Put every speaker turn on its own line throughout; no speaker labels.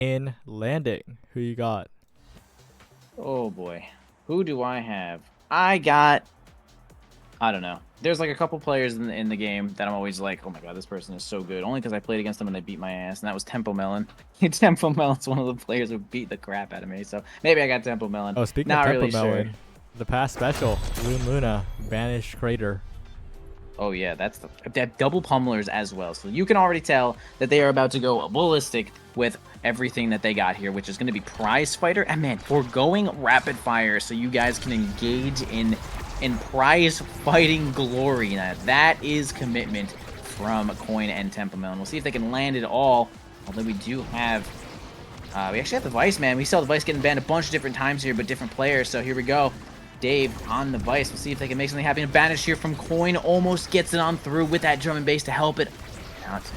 In landing, who you got?
Oh boy. Who do I have? I don't know. There's like a couple players in the game that I'm always like, oh my god, this person is so good. Only because I played against them and they beat my ass, and that was Tempo Melon. Tempo Melon's one of the players who beat the crap out of me, so maybe I got Tempo Melon.
Oh, speaking of
Not
Tempo
really sure.
Melon, the past special, Loon Luna, Banished Crater.
Oh yeah, they have double pummelers as well, so you can already tell that they are about to go ballistic with everything that they got here, which is going to be prize fighter. And man, we're going rapid fire, so you guys can engage in prize fighting glory. Now that is commitment from Coin and Templemelon. We'll see if they can land it all. Although we do have, we actually have the Vice, man. We saw the Vice getting banned a bunch of different times here, but different players. So here we go. Dave on the Vice. We'll see if they can make something happen. Banish here from Coin almost gets it on through with that drum and bass to help it.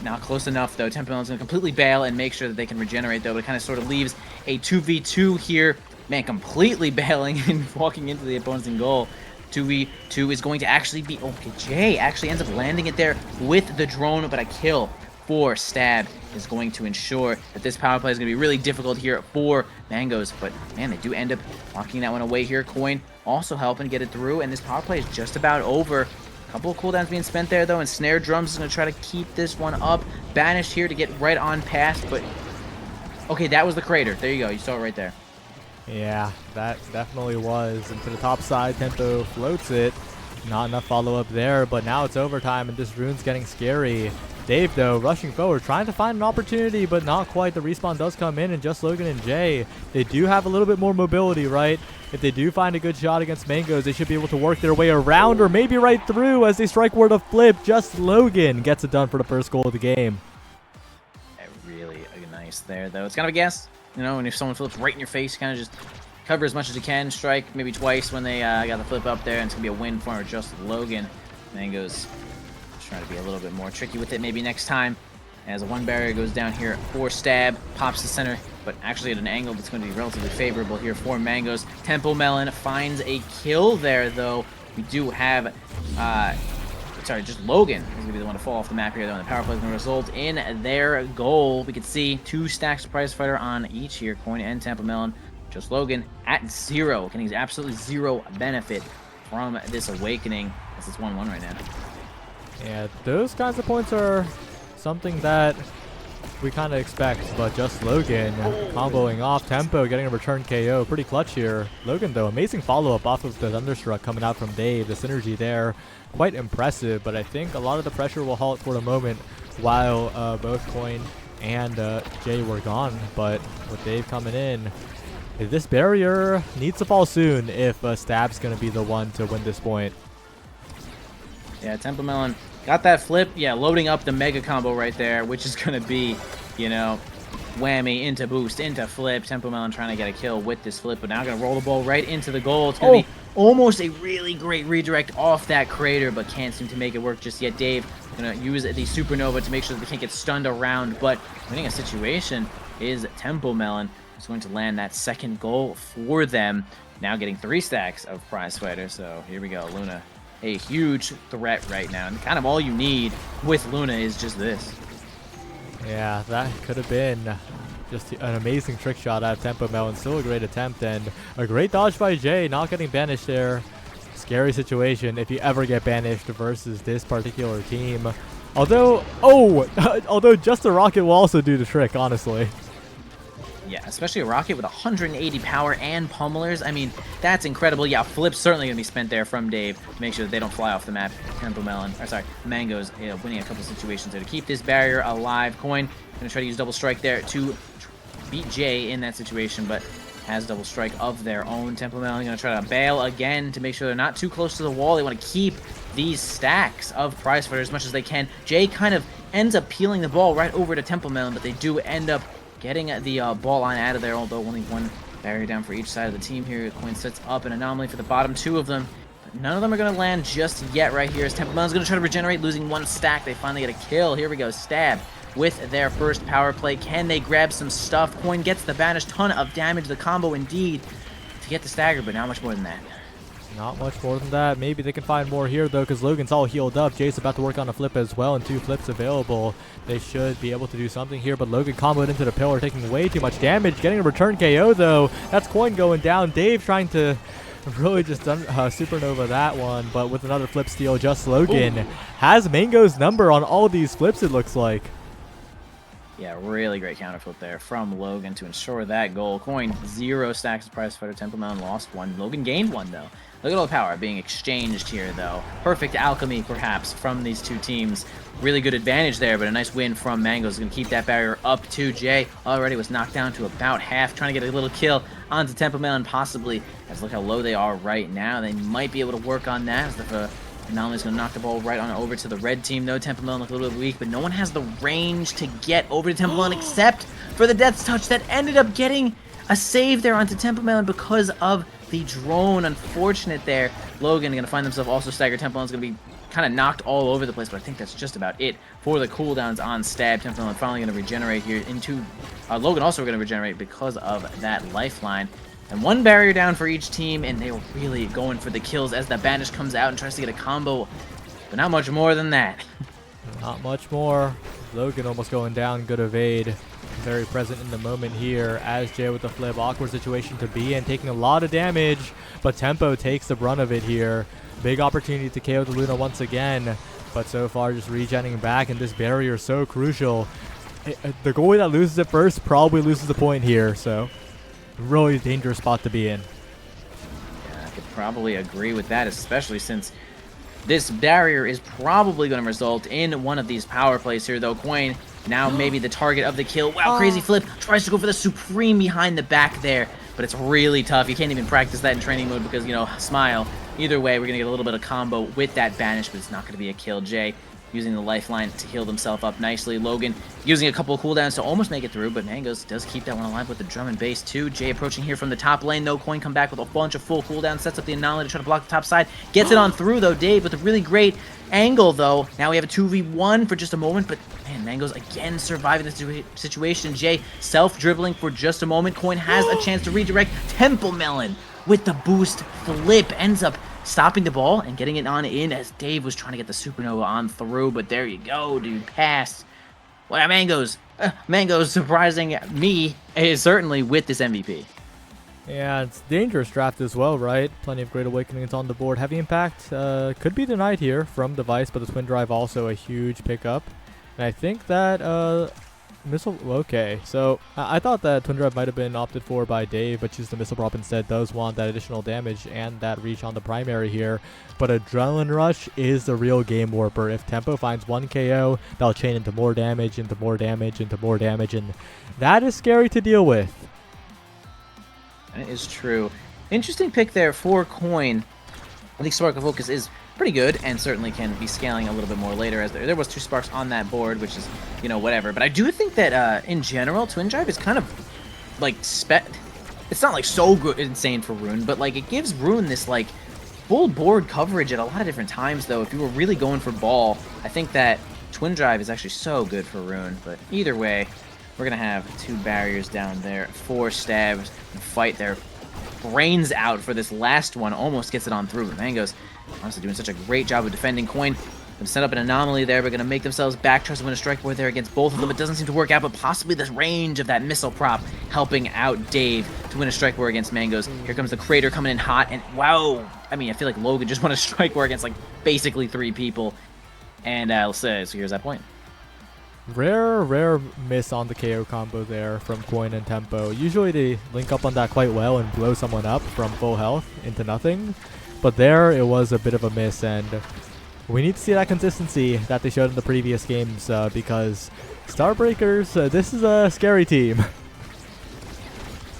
Not close enough, though. Templemelon's going to completely bail and make sure that they can regenerate, though. But it kind of sort of leaves a 2v2 here. Man, completely bailing and walking into the opponent's in goal. 2v2 is going to actually be... Okay, Jay actually ends up landing it there with the drone, but a kill for Stab is going to ensure that this power play is going to be really difficult here for Mangoes. But, man, they do end up locking that one away here. Coin also helping get it through, and this power play is just about over. Couple of cooldowns being spent there, though, and Snare Drums is going to try to keep this one up. Banished here to get right on past, but... Okay, that was the crater. There you go. You saw it right there.
Yeah, that definitely was. And to the top side, Tempo floats it. Not enough follow-up there, but now it's overtime, and this rune's getting scary. Dave, though, rushing forward, trying to find an opportunity, but not quite. The respawn does come in, and just Logan and Jay, they do have a little bit more mobility, right? If they do find a good shot against Mangoes, they should be able to work their way around or maybe right through as they strike word of flip. Just Logan gets it done for the first goal of the game.
Really nice there, though. It's kind of a guess, you know, and if someone flips right in your face, kind of just cover as much as you can, strike maybe twice when they got the flip up there, and it's going to be a win for just Logan. Mangoes trying to be a little bit more tricky with it maybe next time, as a one barrier goes down here for Stab, pops the center, but actually at an angle that's going to be relatively favorable here for Mangoes. Templemelon finds a kill there, though. We do have, just Logan is going to be the one to fall off the map here, though, and the power play is going to result in their goal. We can see 2 stacks of prize fighter on each here, Coin and Templemelon. Just Logan at 0, getting absolutely 0 benefit from this awakening, as it's 1-1 right now.
Yeah, those kinds of points are something that we kind of expect, but just Logan comboing off Tempo, getting a return KO. Pretty clutch here. Logan, though, amazing follow-up off of the Thunderstruck coming out from Dave. The synergy there, quite impressive, but I think a lot of the pressure will halt for the moment while both Coin and Jay were gone. But with Dave coming in, this barrier needs to fall soon if Stab's going to be the one to win this point.
Yeah, Templemelon got that flip. Yeah, loading up the mega combo right there, which is going to be, you know, whammy into boost, into flip. Templemelon trying to get a kill with this flip, but now going to roll the ball right into the goal. It's going to be almost a really great redirect off that crater, but can't seem to make it work just yet. Dave going to use the supernova to make sure that they can't get stunned around, but winning a situation is Templemelon. Is going to land that second goal for them. Now getting 3 stacks of prize fighter. So here we go, Luna. A huge threat right now, and kind of all you need with Luna is just this.
Yeah, that could have been just an amazing trick shot out of Templemelon. Still a great attempt, and a great dodge by Jay, not getting banished there. Scary situation if you ever get banished versus this particular team. Although, although just a rocket will also do the trick, honestly.
Yeah, especially a rocket with 180 power and pummelers. I mean, that's incredible. Yeah, flip's certainly going to be spent there from Dave to make sure that they don't fly off the map. Mangoes winning a couple situations there to keep this barrier alive. Coin going to try to use double strike there to beat Jay in that situation, but has double strike of their own. Templemelon going to try to bail again to make sure they're not too close to the wall. They want to keep these stacks of prize fighter as much as they can. Jay kind of ends up peeling the ball right over to Templemelon, but they do end up getting the ball line out of there, although only one barrier down for each side of the team here. Coin sets up an anomaly for the bottom 2 of them. But none of them are going to land just yet right here as Templemelon's going to try to regenerate, losing 1 stack. They finally get a kill. Here we go. Stab with their first power play. Can they grab some stuff? Coin gets the banish. Ton of damage. The combo indeed to get the stagger, but not much more than that.
Not much more than that. Maybe they can find more here, though, because Logan's all healed up. Jay's about to work on a flip as well, and 2 flips available. They should be able to do something here, but Logan comboed into the pillar, taking way too much damage. Getting a return KO, though. That's Coin going down. Dave trying to really just supernova that one, but with another flip steal, just Logan has Mango's number on all these flips, it looks like.
Yeah, really great counter flip there from Logan to ensure that goal. Coin 0 stacks of prize fighter. Temple Mountain lost 1. Logan gained 1, though. Look at all the power being exchanged here, though. Perfect alchemy, perhaps, from these two teams. Really good advantage there, but a nice win from Mango's. Going to keep that barrier up to Jay. Already was knocked down to about half, trying to get a little kill onto Temple Mountain, possibly. As look how low they are right now. They might be able to work on that. As the Anomaly's going to knock the ball right on over to the red team. No, Temple Mountain look a little bit weak, but no one has the range to get over to Temple Mountain except for the Death's Touch that ended up getting a save there onto Temple Mountain because of the drone. Unfortunate there. Logan going to find themselves also staggered. Temple Mountain's going to be kind of knocked all over the place, but I think that's just about it for the cooldowns on Stab. Temple Mountain finally going to regenerate here into... Logan also going to regenerate because of that lifeline. And 1 barrier down for each team, and they were really going for the kills as the Banish comes out and tries to get a combo, but not much more than that.
Not much more. Logan almost going down. Good evade. Very present in the moment here as Jay with the flip. Awkward situation to be in, taking a lot of damage, but Tempo takes the brunt of it here. Big opportunity to KO the Luna once again, but so far just regenning back, and this barrier is so crucial. The goalie that loses it first probably loses the point here, so really dangerous spot to be in.
Yeah, I could probably agree with that, especially since this barrier is probably going to result in one of these power plays here, though. Coin now maybe the target of the kill. Wow, crazy flip. Tries to go for the Supreme behind the back there, but it's really tough. You can't even practice that in training mode because, you know, smile. Either way, we're going to get a little bit of combo with that Banish, but it's not going to be a kill. Jay using the lifeline to heal himself up nicely. Logan using a couple of cooldowns to almost make it through, but Mango's does keep that one alive with the drum and bass too. Jay approaching here from the top lane, though. Coin come back with a bunch of full cooldowns, sets up the Anomaly to try to block the top side. Gets it on through, though. Dave with a really great angle, though. Now we have a 2v1 for just a moment, but man, Mango's again surviving this situation. Jay self-dribbling for just a moment. Coin has a chance to redirect. Temple Melon with the boost flip ends up stopping the ball and getting it on in as Dave was trying to get the Supernova on through, but there you go, dude. Pass. Well, Mango's surprising me, certainly, with this MVP.
Yeah, it's dangerous draft as well, right? Plenty of Great Awakenings on the board. Heavy Impact could be denied here from Device, but the Twin Drive also a huge pickup. And I think that Missile... Okay, so I thought that Twin Drive might have been opted for by Dave, but choose the Missile Prop instead does want that additional damage and that reach on the primary here. But Adrenaline Rush is the real game warper. If Tempo finds 1 KO, that'll chain into more damage, into more damage, into more damage, and that is scary to deal with.
That is true. Interesting pick there for Coin. I think Spark of Focus is pretty good and certainly can be scaling a little bit more later, as there was 2 sparks on that board, which is, you know, whatever. But I do think that in general, Twin Drive is kind of like it's not like so good, insane for Rune, but like it gives Rune this like full board coverage at a lot of different times, though. If you were really going for ball, I think that Twin Drive is actually so good for Rune. But either way, we're gonna have 2 barriers down there, 4 stabs, and fight their brains out for this last one. Almost gets it on through, but Mango's honestly doing such a great job of defending. Coin gonna set up an Anomaly there, but gonna make themselves back, tries to win a strike board there against both of them. It doesn't seem to work out, but possibly this range of that missile prop helping out Dave to win a strike board against Mango's. Here comes the Crater coming in hot, and wow, I mean, I feel like Logan just won a strike board against like basically 3 people, and so here's that point.
Rare miss on the KO combo there from Coin and Tempo. Usually they link up on that quite well and blow someone up from full health into nothing. But there it was a bit of a miss, and we need to see that consistency that they showed in the previous games because Starbreakers, this is a scary team.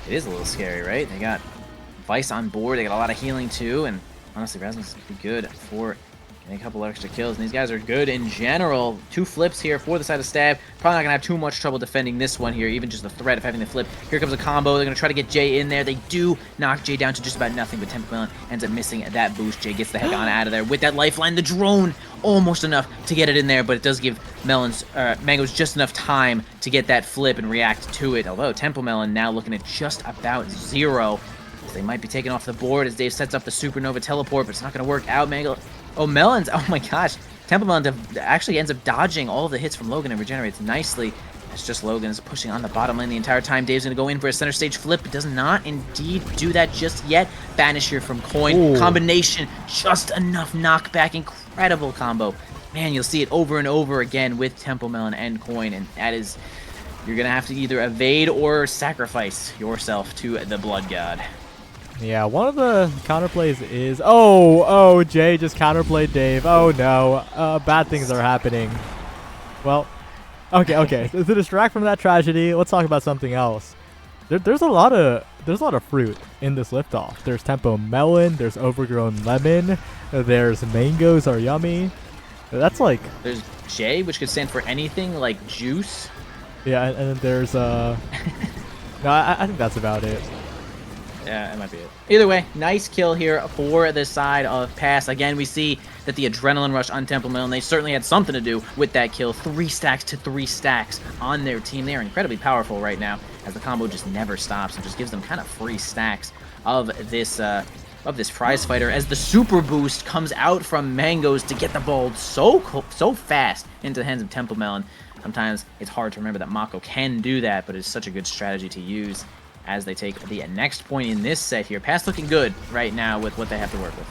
It is a little scary, right? They got Vice on board, they got a lot of healing too, and honestly Rasmus would be good for a couple extra kills, and these guys are good in general. 2 flips here for the side of Stab. Probably not going to have too much trouble defending this one here, even just the threat of having the flip. Here comes a combo. They're going to try to get Jay in there. They do knock Jay down to just about nothing, but Temple Melon ends up missing that boost. Jay gets the heck on out of there with that lifeline. The drone, almost enough to get it in there, but it does give Mango's just enough time to get that flip and react to it. Although Temple Melon now looking at just about 0. They might be taken off the board as Dave sets up the supernova teleport, but it's not going to work out. Mango. Oh, Melons. Oh my gosh. Temple Melon actually ends up dodging all of the hits from Logan and regenerates nicely. It's just Logan is pushing on the bottom lane the entire time. Dave's going to go in for a center stage flip, but does not indeed do that just yet. Banish here from Coin.
Ooh.
Combination, just enough knockback. Incredible combo. Man, you'll see it over and over again with Temple Melon and Coin, and that is, you're going to have to either evade or sacrifice yourself to the Blood God.
Yeah, one of the counterplays is... Oh, Jay just counterplayed Dave. Oh, no. Bad things are happening. Well... Okay. To distract from that tragedy, let's talk about something else. There's a lot of fruit in this liftoff. There's Tempo Melon, there's Overgrown Lemon, there's Mangoes Are Yummy. That's like...
There's J, which could stand for anything like juice.
Yeah, and then there's no, I think that's about it.
Yeah, that might be it. Either way, nice kill here for the side of Pass. Again, we see that the adrenaline rush on Temple Melon, they certainly had something to do with that kill. 3 stacks to 3 stacks on their team. They are incredibly powerful right now as the combo just never stops and just gives them kind of free stacks of this prize fighter as the super boost comes out from Mangoes to get the ball so fast into the hands of Temple Melon. Sometimes it's hard to remember that Mako can do that, but it's such a good strategy to use as they take the next point in this set here. Pass looking good right now with what they have to work with.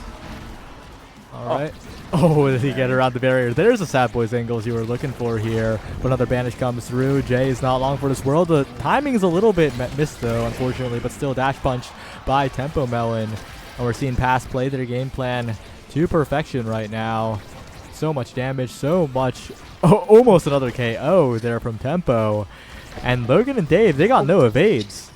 All right. Oh, did he get around the barrier? There's a Sad Boys angles you were looking for here. But another banish comes through. Jay is not long for this world. The timing is a little bit missed, though, unfortunately, but still dash punch by Tempo Melon. And we're seeing Pass play their game plan to perfection right now. So much damage, so much... Oh, almost another KO there from Tempo. And Logan and Dave, they got no evades.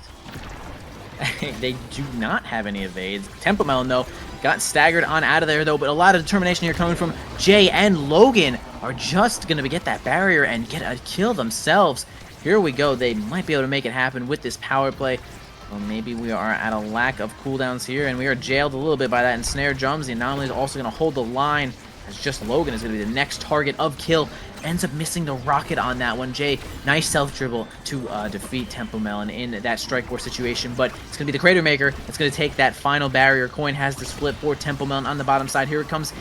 They do not have any evades. Temple Melon, though, got staggered on out of there, though, but a lot of determination here coming from Jay and Logan are just going to get that barrier and get a kill themselves. Here we go. They might be able to make it happen with this power play. Well, maybe we are at a lack of cooldowns here, and we are jailed a little bit by that ensnared drums. The anomaly is also going to hold the line, as just Logan is going to be the next target of kill. Ends up missing the rocket on that one. Jay, nice self-dribble to defeat Temple Melon in that strike force situation, but it's going to be the Crater Maker that's going to take that final barrier. Coin has this flip for Temple Melon on the bottom side. Here it comes.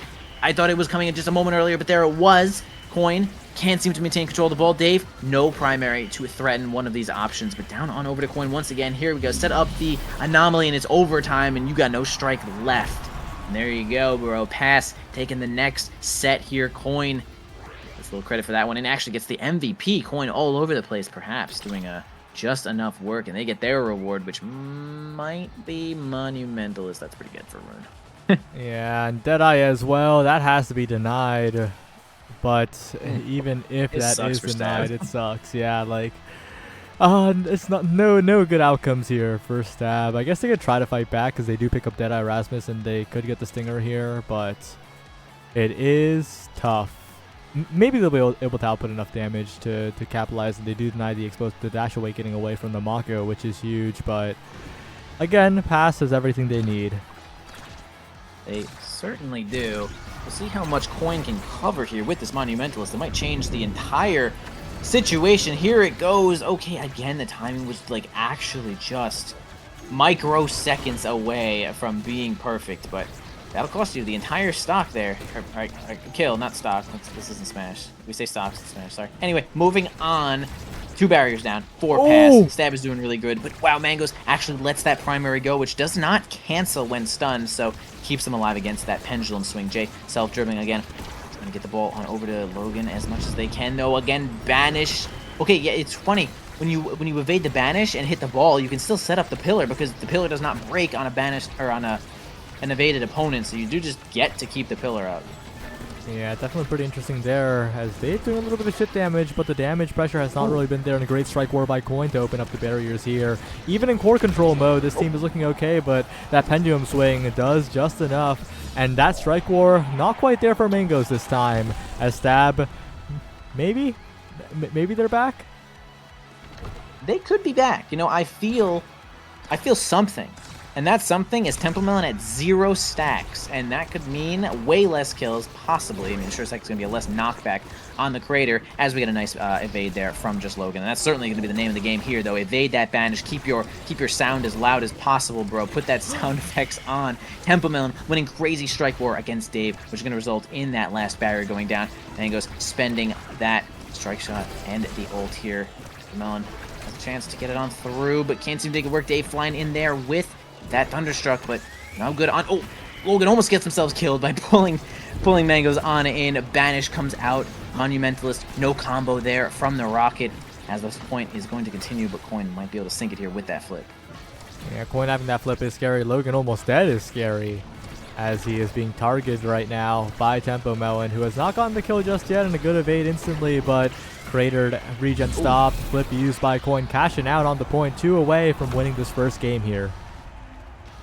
I thought it was coming in just a moment earlier, but there it was. Coin can't seem to maintain control of the ball. Dave, no primary to threaten one of these options, but down on over to Coin once again. Here we go. Set up the anomaly, and it's overtime, and you got no strike left. And there you go, bro. Pass taking the next set here. Coin gets a little credit for that one, and actually gets the MVP. Coin all over the place, perhaps doing just enough work, and they get their reward, which might be monumental, as that's pretty good for Rune.
Yeah, and Deadeye as well. That has to be denied. But even if that is denied, it sucks. Yeah, like, it's not no good outcomes here for Stab. I guess they could try to fight back because they do pick up Deadeye Rasmus and they could get the Stinger here, but it is tough. Maybe they'll be able to output enough damage to capitalize, and they do deny the dash away getting away from the Mako, which is huge. But again, Pass has everything they need.
They certainly do. We'll see how much Coin can cover here with this Monumentalist. It might change the entire situation. Here it goes. Okay, again, the timing was like actually just microseconds away from being perfect, but that'll cost you the entire stock there. Alright, kill, not stock. This isn't Smash. We say stock, it's Smash, sorry. Anyway, moving on. 2 barriers down, 4 pass. Stab is doing really good, but wow, Mangoes actually lets that primary go, which does not cancel when stunned, so keeps them alive against that pendulum swing. Jay self-dribbling again. Trying to get the ball on over to Logan as much as they can, though. Again, banish. Okay, yeah, it's funny. When you evade the banish and hit the ball, you can still set up the pillar because the pillar does not break on a banished or on an evaded opponent, so you do just get to keep the pillar up.
Yeah, definitely pretty interesting there, as they're doing a little bit of shit damage, but the damage pressure has not really been there, and a great strike war by Coin to open up the barriers here. Even in core control mode, this team is looking okay, but that pendulum swing does just enough, and that strike war not quite there for Mangoes this time, as Stab, maybe they're back?
They could be back. You know, I feel something. And that's something, is Temple Melon at 0 stacks, and that could mean way less kills, possibly. I mean, sure, it's going to be a less knockback on the Crater as we get a nice evade there from just Logan. And that's certainly going to be the name of the game here, though. Evade that banish, keep your sound as loud as possible, bro. Put that sound effects on. Temple Melon winning crazy strike war against Dave, which is going to result in that last barrier going down. And he goes spending that strike shot and the ult here. Temple Melon has a chance to get it on through, but can't seem to make it work. Dave flying in there with that Thunderstruck, but no good on. Oh, Logan almost gets themselves killed by pulling Mangoes on in. Banish comes out. Monumentalist, no combo there from the Rocket, as this point is going to continue, but Coin might be able to sink it here with that flip.
Yeah, Coin having that flip is scary. Logan almost dead is scary, as he is being targeted right now by Tempo Melon, who has not gotten the kill just yet, and a good evade instantly, but cratered, regen stopped, flip used by Coin, cashing out on the point, 2 away from winning this first game here.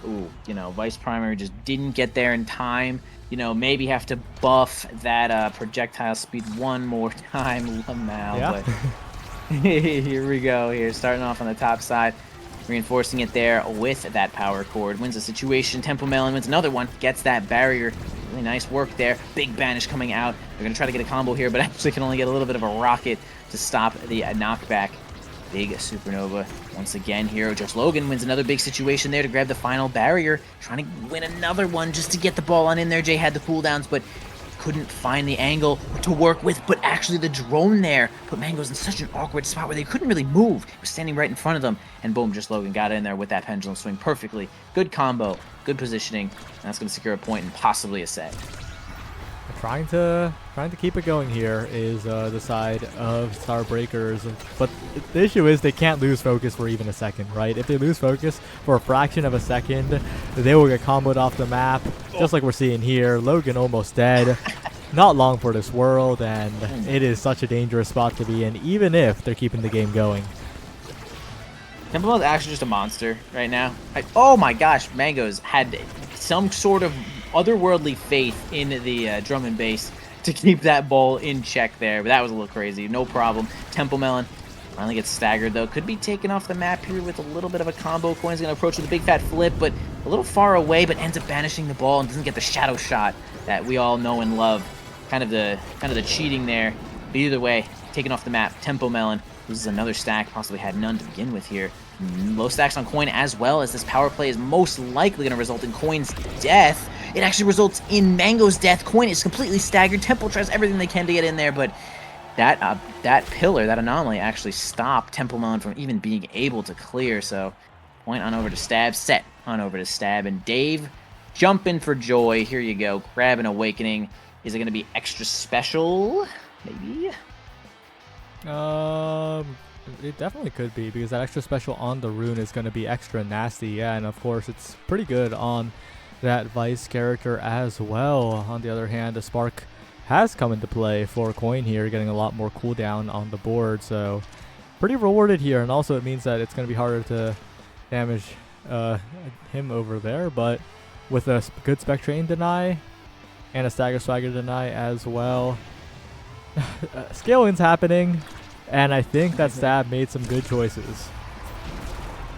Ooh, you know, Vice Primary just didn't get there in time. You know, maybe have to buff that projectile speed one more time, Lamau.
Yeah.
But here we go. Here, starting off on the top side, reinforcing it there with that power cord. Wins the situation. Temple Melon wins another one. Gets that barrier. Really nice work there. Big banish coming out. They're gonna try to get a combo here, but actually can only get a little bit of a rocket to stop the knockback. Big supernova once again here. Just Logan wins another big situation there to grab the final barrier. Trying to win another one just to get the ball on in there. Jay had the cooldowns, but couldn't find the angle to work with. But actually the drone there put Mangoes in such an awkward spot where they couldn't really move. It was standing right in front of them. And boom, just Logan got in there with that pendulum swing perfectly. Good combo, good positioning. And that's going to secure a point and possibly a set.
Trying to keep it going here is the side of Starbreakers, but the issue is they can't lose focus for even a second, right? If they lose focus for a fraction of a second, they will get comboed off the map, just like we're seeing here. Logan almost dead. Not long for this world, and it is such a dangerous spot to be in, even if they're keeping the game going.
Temple is actually just a monster right now. Oh my gosh, Mangoes had some sort of otherworldly faith in the drum and bass to keep that ball in check there, but that was a little crazy. No problem. Temple Melon finally gets staggered, though. Could be taken off the map here with a little bit of a combo. Coin's going to approach with a big fat flip, but a little far away, but ends up banishing the ball and doesn't get the shadow shot that we all know and love. Kind of the cheating there. But either way, taken off the map. Tempo Melon loses another stack, possibly had none to begin with here. Low stacks on Coin, as well as this power play is most likely going to result in Coin's death. It actually results in Mango's death. Coin is completely staggered. Temple tries everything they can to get in there, but that pillar, that anomaly, actually stopped Temple Melon from even being able to clear. So point on over to Stab, set on over to Stab, and Dave jumping for joy. Here you go. Grab an Awakening. Is it going to be extra special? Maybe?
It definitely could be, because that extra special on the rune is going to be extra nasty. Yeah, and of course it's pretty good on that Vice character as well. On the other hand, the Spark has come into play for Coin here, getting a lot more cooldown on the board, so pretty rewarded here. And also it means that it's going to be harder to damage him over there, but with a good Spectrain deny and a Stagger Swagger deny as well, scaling's happening, and I think that Stab made some good choices.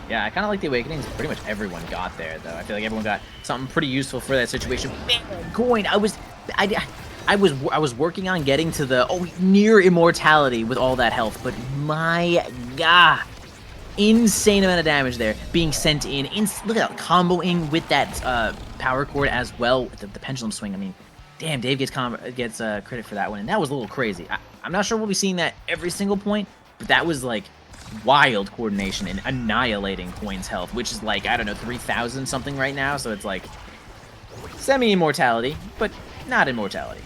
Yeah, I kind of like the Awakenings. Pretty much everyone got there, though. I feel like everyone got something pretty useful for that situation. Man, Coin, I was working on getting to the near immortality with all that health, but my god, insane amount of damage there being sent in. Look at that, comboing with that power cord as well with the pendulum swing. I mean, damn, Dave gets credit for that one, and that was a little crazy. I'm not sure we'll be seeing that every single point, but that was like wild coordination and annihilating Coin's health, which is like, I don't know, 3,000 something right now, so it's like semi-immortality, but not immortality.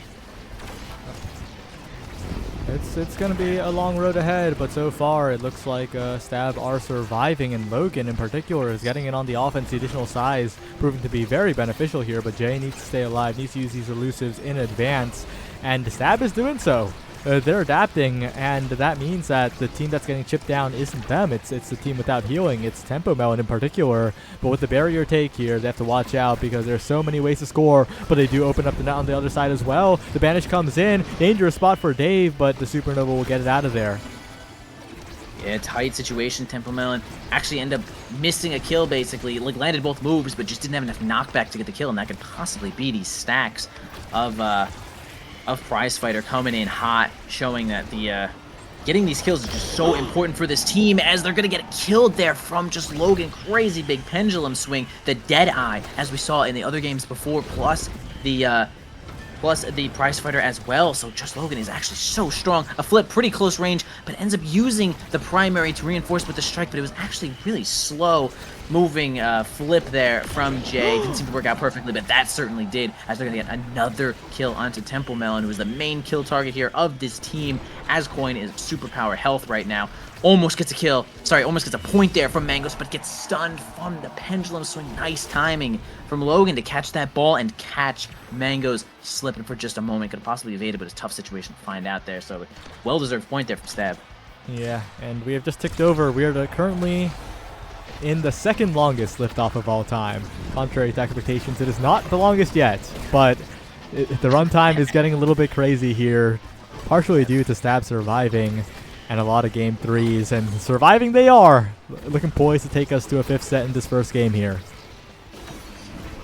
It's going to be a long road ahead, but so far it looks like Stab are surviving, and Logan in particular is getting it on the offense. The additional size proving to be very beneficial here, but Jay needs to stay alive, needs to use these elusives in advance, and Stab is doing so. They're adapting, and that means that the team that's getting chipped down isn't them. It's the team without healing. It's Tempo Melon in particular. But with the barrier take here, they have to watch out because there's so many ways to score, but they do open up the net on the other side as well. The Banish comes in. Dangerous spot for Dave, but the Supernova will get it out of there.
Yeah, tight situation. Temple Melon actually ended up missing a kill, basically. Like, landed both moves, but just didn't have enough knockback to get the kill, and that could possibly be these stacks of Prize Fighter coming in hot, showing that the getting these kills is just so important for this team, as they're gonna get killed there from just Logan. Crazy big pendulum swing, the dead eye, as we saw in the other games before, plus the Prize Fighter as well. So Just Logan is actually so strong. A flip, pretty close range, but ends up using the primary to reinforce with the strike, but it was actually really slow moving flip there from Jay. Didn't seem to work out perfectly, but that certainly did, as they're going to get another kill onto Temple Melon, who is the main kill target here of this team, as Coin is superpower health right now. Almost gets a kill. Sorry, almost gets a point there from Mangos, but gets stunned from the pendulum swing. Nice timing from Logan to catch that ball and catch Mangos slipping for just a moment. Could have possibly evaded, but it's a tough situation to find out there. So, well-deserved point there from Stab.
Yeah, and we have just ticked over. We are currently in the second longest liftoff of all time. Contrary to expectations, it is not the longest yet, but the runtime is getting a little bit crazy here, partially due to Stab surviving and a lot of game threes, and surviving they are. Looking poised to take us to a 5th set in this first game here.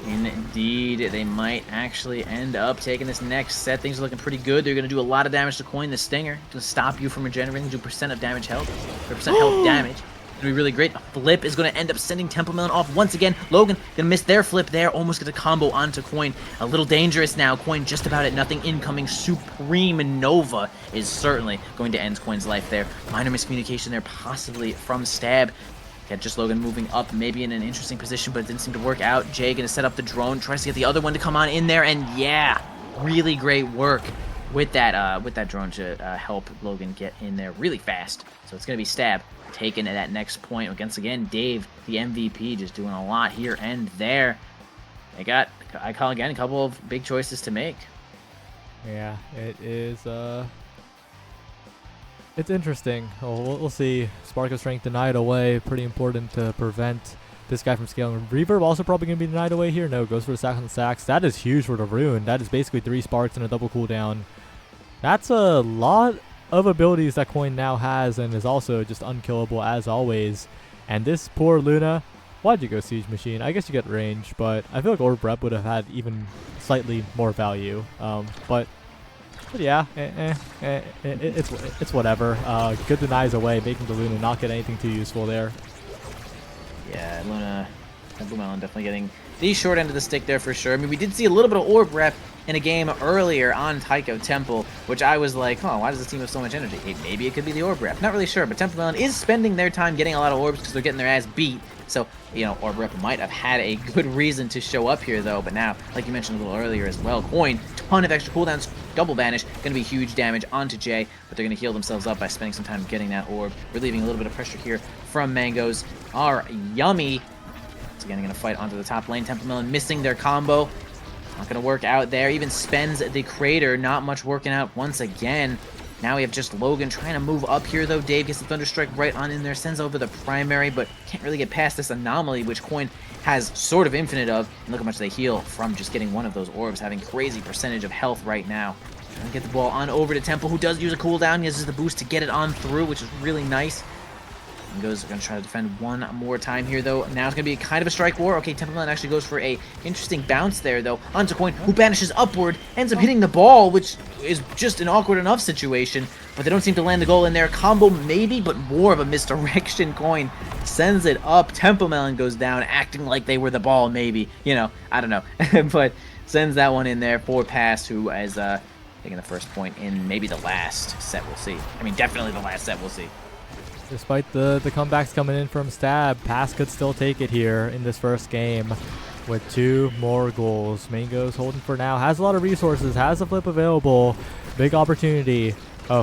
Indeed, they might actually end up taking this next set. Things are looking pretty good. They're going to do a lot of damage to Coin. The Stinger to stop you from regenerating, do percent of damage health, or percent health damage. It's going to be really great. A flip is going to end up sending Temple Melon off once again. Logan going to miss their flip there. Almost get a combo onto Coin. A little dangerous now. Coin just about at nothing. Incoming Supreme Nova is certainly going to end Coin's life there. Minor miscommunication there, possibly from Stab. Got Just Logan moving up, maybe in an interesting position, but it didn't seem to work out. Jay going to set up the drone, tries to get the other one to come on in there, and yeah, really great work with that drone to help Logan get in there really fast. So it's going to be Stab taking that next point against, again, Dave, the MVP, just doing a lot here and there. They got, I call again, a couple of big choices to make.
Yeah, it is, it's interesting. We'll see. Spark of Strength denied away. Pretty important to prevent this guy from scaling. Reverb also probably going to be denied away here. No, goes for the sack on the sacks. That is huge for the Rune. That is basically 3 sparks and a double cooldown. That's a lot of abilities that Coin now has, and is also just unkillable as always. And this poor Luna, why'd you go Siege Machine? I guess you get range, but I feel like Orb Rep would have had even slightly more value. But yeah, it's whatever. Good denies away, making the Luna not get anything too useful there.
Yeah, Luna, Temple Melon definitely getting the short end of the stick there for sure. I mean, we did see a little bit of Orb Rep in a game earlier on Taiko Temple, which I was like, oh, why does this team have so much energy? Hey, maybe it could be the Orb Rep. Not really sure, but Temple Melon is spending their time getting a lot of orbs because they're getting their ass beat. So, you know, Orb Rep might have had a good reason to show up here, though. But now, like you mentioned a little earlier as well, Coin, ton of extra cooldowns, double banish, going to be huge damage onto Jay, but they're going to heal themselves up by spending some time getting that orb, relieving a little bit of pressure here from Mangos. Are Yummy. Once again, going to fight onto the top lane. Temple Melon missing their combo. Not going to work out there. Even spends the Crater. Not much working out once again. Now we have just Logan trying to move up here, though. Dave gets the Thunderstrike right on in there. Sends over the primary, but can't really get past this anomaly, which Coin has sort of infinite of. And look how much they heal from just getting one of those orbs, having crazy percentage of health right now. Trying to get the ball on over to Temple, who does use a cooldown. He uses the boost to get it on through, which is really nice. Mangos are going to try to defend one more time here, though. Now it's going to be kind of a strike war. Okay, Temple Melon actually goes for a interesting bounce there, though. Onto Coin, who banishes upward, ends up hitting the ball, which is just an awkward enough situation. But they don't seem to land the goal in there. Combo maybe, but more of a misdirection. Coin sends it up. Temple Melon goes down, acting like they were the ball, maybe. You know, I don't know. But sends that one in there for Pass, who is taking the first point in maybe the last set we'll see. I mean, definitely the last set we'll see.
Despite the comebacks coming in from Stab, Pass could still take it here in this first game with 2 more goals. Mango's holding for now, has a lot of resources, has a flip available. Big opportunity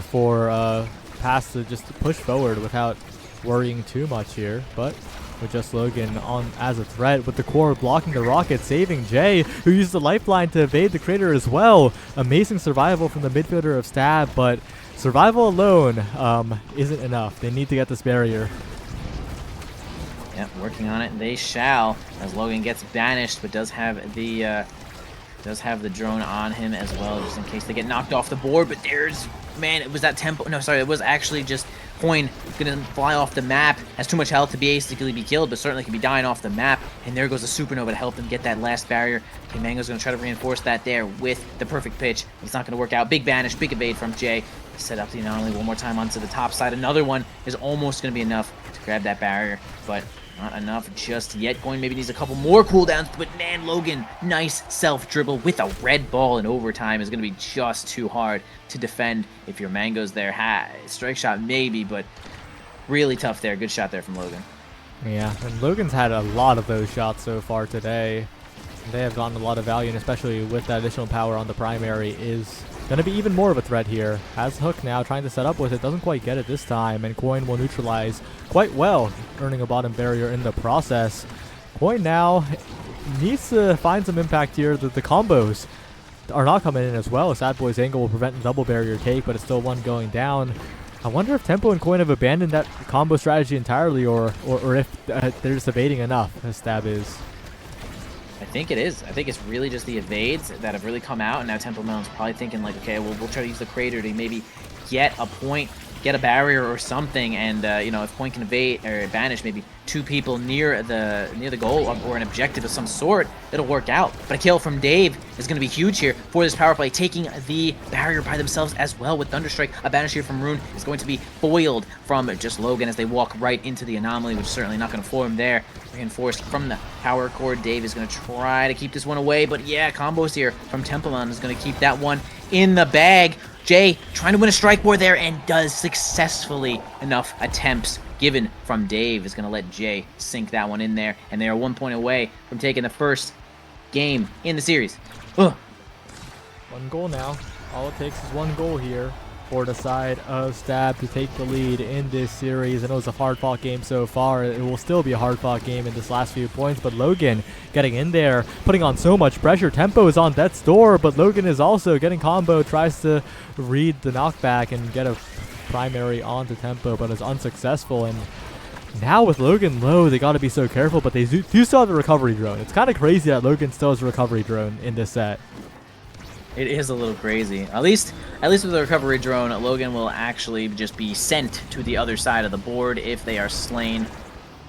for Pass to just push forward without worrying too much here. But with just Logan on as a threat, with the core blocking the rocket, saving Jay, who used the lifeline to evade the Crater as well. Amazing survival from the midfielder of Stab, but survival alone isn't enough. They need to get this barrier.
Yep, working on it. They shall, as Logan gets banished, but does have the drone on him as well, just in case they get knocked off the board. But there's, man, it was that Tempo. No, sorry, it was actually just Coin gonna fly off the map, has too much health to basically be killed, but certainly can be dying off the map. And there goes a supernova to help him get that last barrier. Okay, Mango's gonna try to reinforce that there with the perfect pitch. It's not gonna work out. Big banish, big evade from Jay. Set up the anomaly one more time onto the top side. Another one is almost gonna be enough to grab that barrier, but not enough just yet. Coin maybe needs a couple more cooldowns, but man, Logan, nice self-dribble with a red ball in overtime is going to be just too hard to defend if your Mango's there. Strike shot maybe, but really tough there. Good shot there from Logan.
Yeah, and Logan's had a lot of those shots so far today. They have gotten a lot of value, and especially with that additional power on the primary is going to be even more of a threat here. Has Hook now trying to set up with it, doesn't quite get it this time, and Coin will neutralize quite well, earning a bottom barrier in the process. Coin now needs to find some impact here. The combos are not coming in as well. Sad Boy's angle will prevent the double barrier take, but it's still one going down. I wonder if Tempo and Coin have abandoned that combo strategy entirely, or if they're just evading enough, as Stab is.
I think it is. I think it's really just the evades that have really come out, and now Temple Melon's probably thinking like, okay, we'll try to use the crater to maybe get a point, get a barrier or something, and you know, if Point can evade or banish maybe two people near the goal or an objective of some sort, it'll work out. But a kill from Dave is going to be huge here for this power play, taking the barrier by themselves as well with Thunderstrike. A banish here from Rune is going to be foiled from just Logan as they walk right into the anomaly, which is certainly not going to form there. Reinforced from the power core. Dave is going to try to keep this one away, but yeah, combos here from Templeman is going to keep that one in the bag. Jay trying to win a strike war there and does successfully. Enough attempts given from Dave is going to let Jay sink that one in there, and they are 1 point away from taking the first game in the series. Ugh.
One goal now. All it takes is one goal here for the side of Stab to take the lead in this series. I know it's a hard-fought game so far. It will still be a hard-fought game in this last few points, but Logan getting in there, putting on so much pressure. Tempo is on death's door, but Logan is also getting combo, tries to read the knockback and get a primary onto Tempo, but is unsuccessful. And now with Logan low, they got to be so careful, but they do still have the recovery drone. It's kind of crazy that Logan still has a recovery drone in this set.
It is a little crazy. At least with the recovery drone, Logan will actually just be sent to the other side of the board if they are slain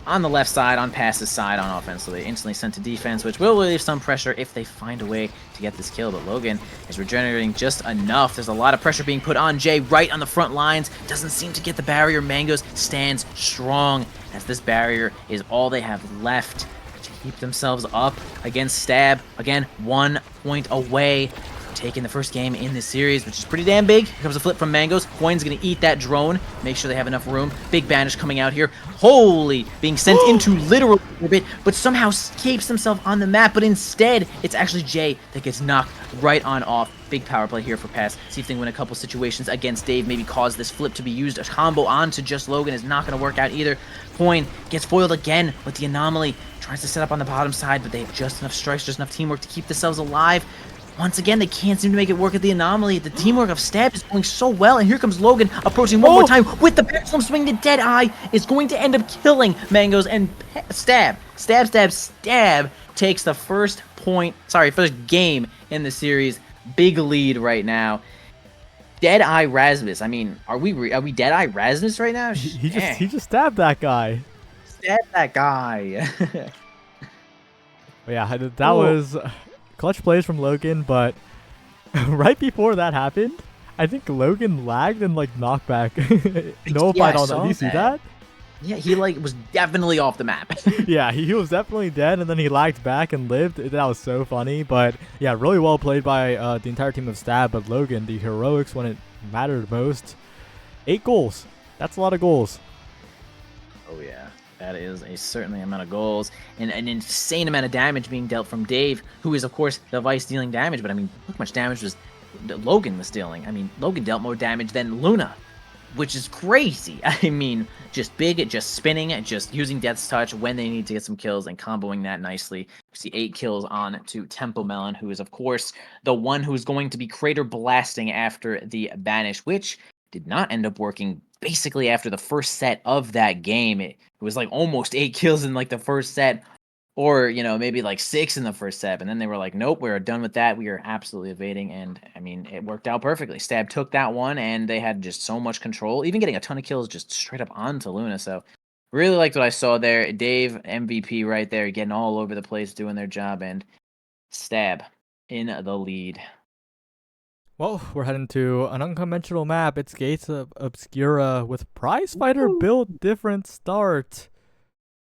on the left side, on Pass's side, on offense. So they instantly sent to defense, which will relieve some pressure if they find a way to get this kill. But Logan is regenerating just enough. There's a lot of pressure being put on Jay right on the front lines. Doesn't seem to get the barrier. Mangoes stands strong as this barrier is all they have left to keep themselves up against Stab. Again, 1 point away taking the first game in this series, which is pretty damn big. Here comes a flip from Mangoes. Coin's gonna eat that drone, make sure they have enough room. Big banish coming out here. Holy, being sent into literal orbit, but somehow escapes himself on the map, but instead, it's actually Jay that gets knocked right on off. Big power play here for Pass. See if they can win a couple situations against Dave, maybe cause this flip to be used. A combo onto just Logan is not gonna work out either. Coin gets foiled again with the anomaly. Tries to set up on the bottom side, but they have just enough strikes, just enough teamwork to keep themselves alive. Once again, they can't seem to make it work at the anomaly. The teamwork of Stab is going so well, and here comes Logan approaching one more time with the pendulum swing. The Deadeye is going to end up killing Mangoes, and Stab takes the first game in the series. Big lead right now. Deadeye Rasmus. I mean, are we Deadeye Rasmus right now?
He just stabbed that guy.
Stabbed that guy.
Yeah, that was clutch plays from Logan, but right before that happened, I think Logan lagged and like knockback. Nullified on that. Did you see that?
Yeah, he like was definitely off the map.
Yeah, he was definitely dead, and then he lagged back and lived. That was so funny, but yeah, really well played by the entire team of Stab. But Logan, the heroics when it mattered most. 8 goals. That's a lot of goals.
Oh yeah. That is a certainly amount of goals and an insane amount of damage being dealt from Dave, who is, of course, the Vice dealing damage. But, I mean, look how much damage Logan was dealing. I mean, Logan dealt more damage than Luna, which is crazy. I mean, just big, just spinning, just using Death's Touch when they need to get some kills and comboing that nicely. We see 8 kills on to Tempo Melon, who is, of course, the one who's going to be crater blasting after the banish, which did not end up working basically after the first set of that game. It was like almost 8 kills in like the first set. or maybe like 6 in the first set, and then they were like, nope, we're done with that. We are absolutely evading, and I mean, it worked out perfectly. Stab took that one, and they had just so much control, even getting a ton of kills just straight up onto Luna. So really liked what I saw there. Dave MVP right there, getting all over the place, doing their job, and Stab in the lead.
Well, we're heading to an unconventional map. It's Gates of Obscura with Prize Fighter build different start.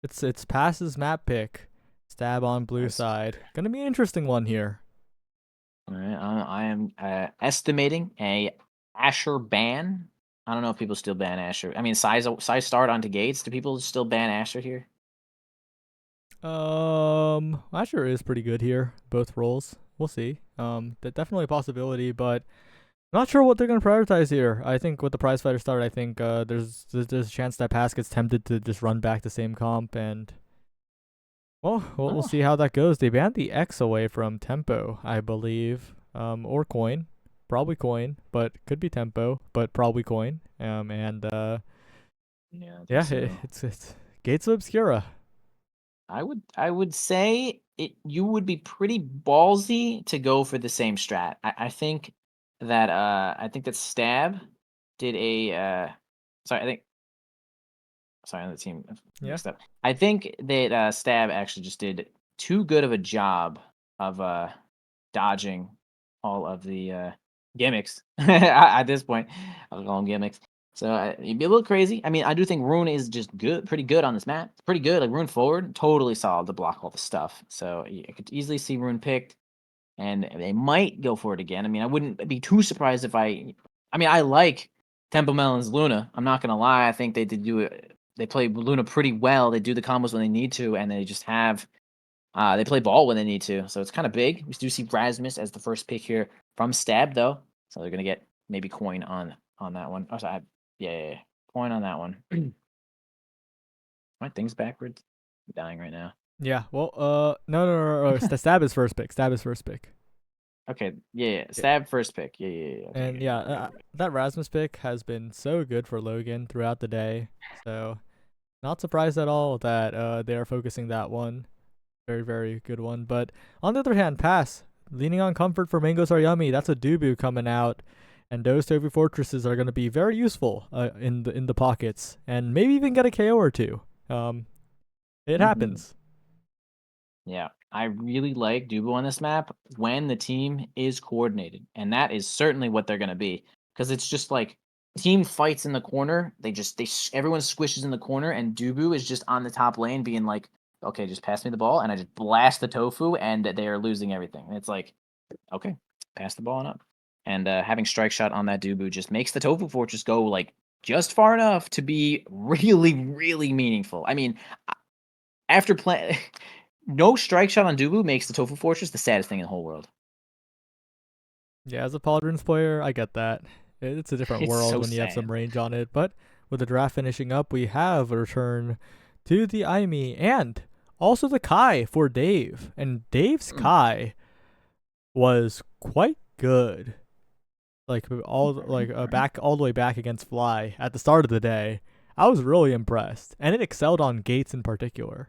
It's Pass's map pick. Stab on blue side. Gonna be an interesting one here.
All right, I am estimating a Asher ban. I don't know if people still ban Asher. I mean, size start onto Gates. Do people still ban Asher here?
Asher is pretty good here. Both roles. We'll see. Definitely a possibility, but not sure what they're gonna prioritize here. I think with the prize fighter start, I think there's a chance that Pass gets tempted to just run back the same comp, and we'll see how that goes. They banned the X away from Tempo, I believe, or Coin, probably Coin, but could be Tempo, but probably Coin. Yeah, so. It's Gates of Obscura.
I would say you would be pretty ballsy to go for the same strat. I think that Stab did a sorry, the team mixed up. I think that Stab actually just did too good of a job of dodging all of the gimmicks at this point. I'll call them gimmicks. So you'd be a little crazy. I mean, I do think Rune is just good, pretty good on this map. It's pretty good. Like Rune forward, totally solid to block all the stuff. So I could easily see Rune picked, and they might go for it again. I mean, I wouldn't be too surprised if I mean, I like Tempo Melon's Luna. I'm not gonna lie. I think they did do it. They play Luna pretty well. They do the combos when they need to, and they just have they play ball when they need to. So it's kind of big. We do see Rasmus as the first pick here from Stab, though. So they're gonna get maybe Coin on that one. Oh, sorry, yeah. Coin on that one. My thing's backwards. I'm dying right now.
Yeah. Well, no. Stab is first pick. Stab is first pick.
Okay. Yeah. Stab first pick. Yeah. Okay,
and that Rasmus pick has been so good for Logan throughout the day. So not surprised at all that they are focusing that one. Very, very good one. But on the other hand, Pass leaning on comfort for Mangoes Are Yummy. That's a Dubu coming out. And those Tofu Fortresses are going to be very useful in the pockets, and maybe even get a KO or two. It happens.
Yeah, I really like Dubu on this map when the team is coordinated, and that is certainly what they're going to be, because it's just like team fights in the corner. Everyone squishes in the corner, and Dubu is just on the top lane being like, okay, just pass me the ball, and I just blast the Tofu, and they are losing everything. And it's like, okay, pass the ball on up. And having strike shot on that Dubu just makes the Tofu Fortress go like just far enough to be really, really meaningful. I mean, after playing, no strike shot on Dubu makes the Tofu Fortress the saddest thing in the whole world.
Yeah, as a Paladins player, I get that. It's a different world so when you have some range on it. But with the draft finishing up, we have a return to the Aimi and also the Kai for Dave. And Dave's Kai was quite good. Back all the way back against Fly at the start of the day. I was really impressed, and it excelled on Gates in particular.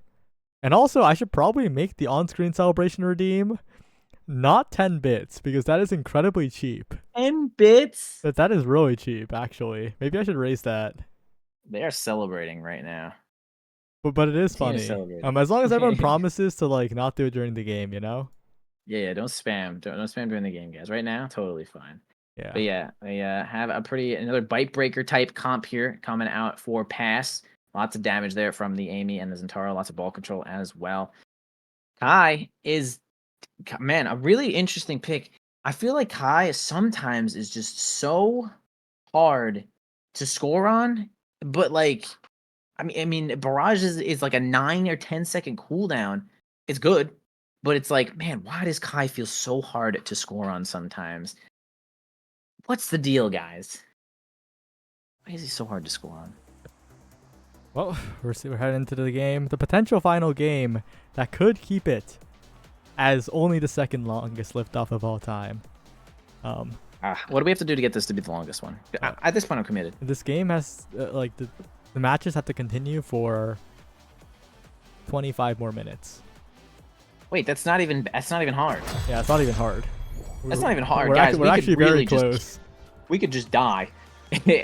And also, I should probably make the on-screen celebration redeem not 10 bits, because that is incredibly cheap.
10 bits?
That is really cheap, actually. Maybe I should raise that.
They are celebrating right now.
But it is funny. As long as everyone promises to not do it during the game, you know?
Yeah, don't spam. Don't spam during the game, guys. Right now, totally fine. Yeah. But yeah, they have another bite breaker type comp here coming out for Pass. Lots of damage there from the Amy and the Zentaro. Lots of ball control as well. Kai is, man, a really interesting pick. I feel like Kai sometimes is just so hard to score on, but I mean, Barrage is like a 9 or 10 second cooldown. It's good, but it's like, man, why does Kai feel so hard to score on sometimes? What's the deal, guys? Why is he so hard to score on?
Well, we're heading into the game. The potential final game that could keep it as only the second longest liftoff of all time.
What do we have to do to get this to be the longest one? At this point, I'm committed.
This game has, the matches have to continue for 25 more minutes.
Wait, that's not even hard.
Yeah, it's not even hard.
That's not even hard,
We're
guys.
we're actually very
Just
close.
we could just die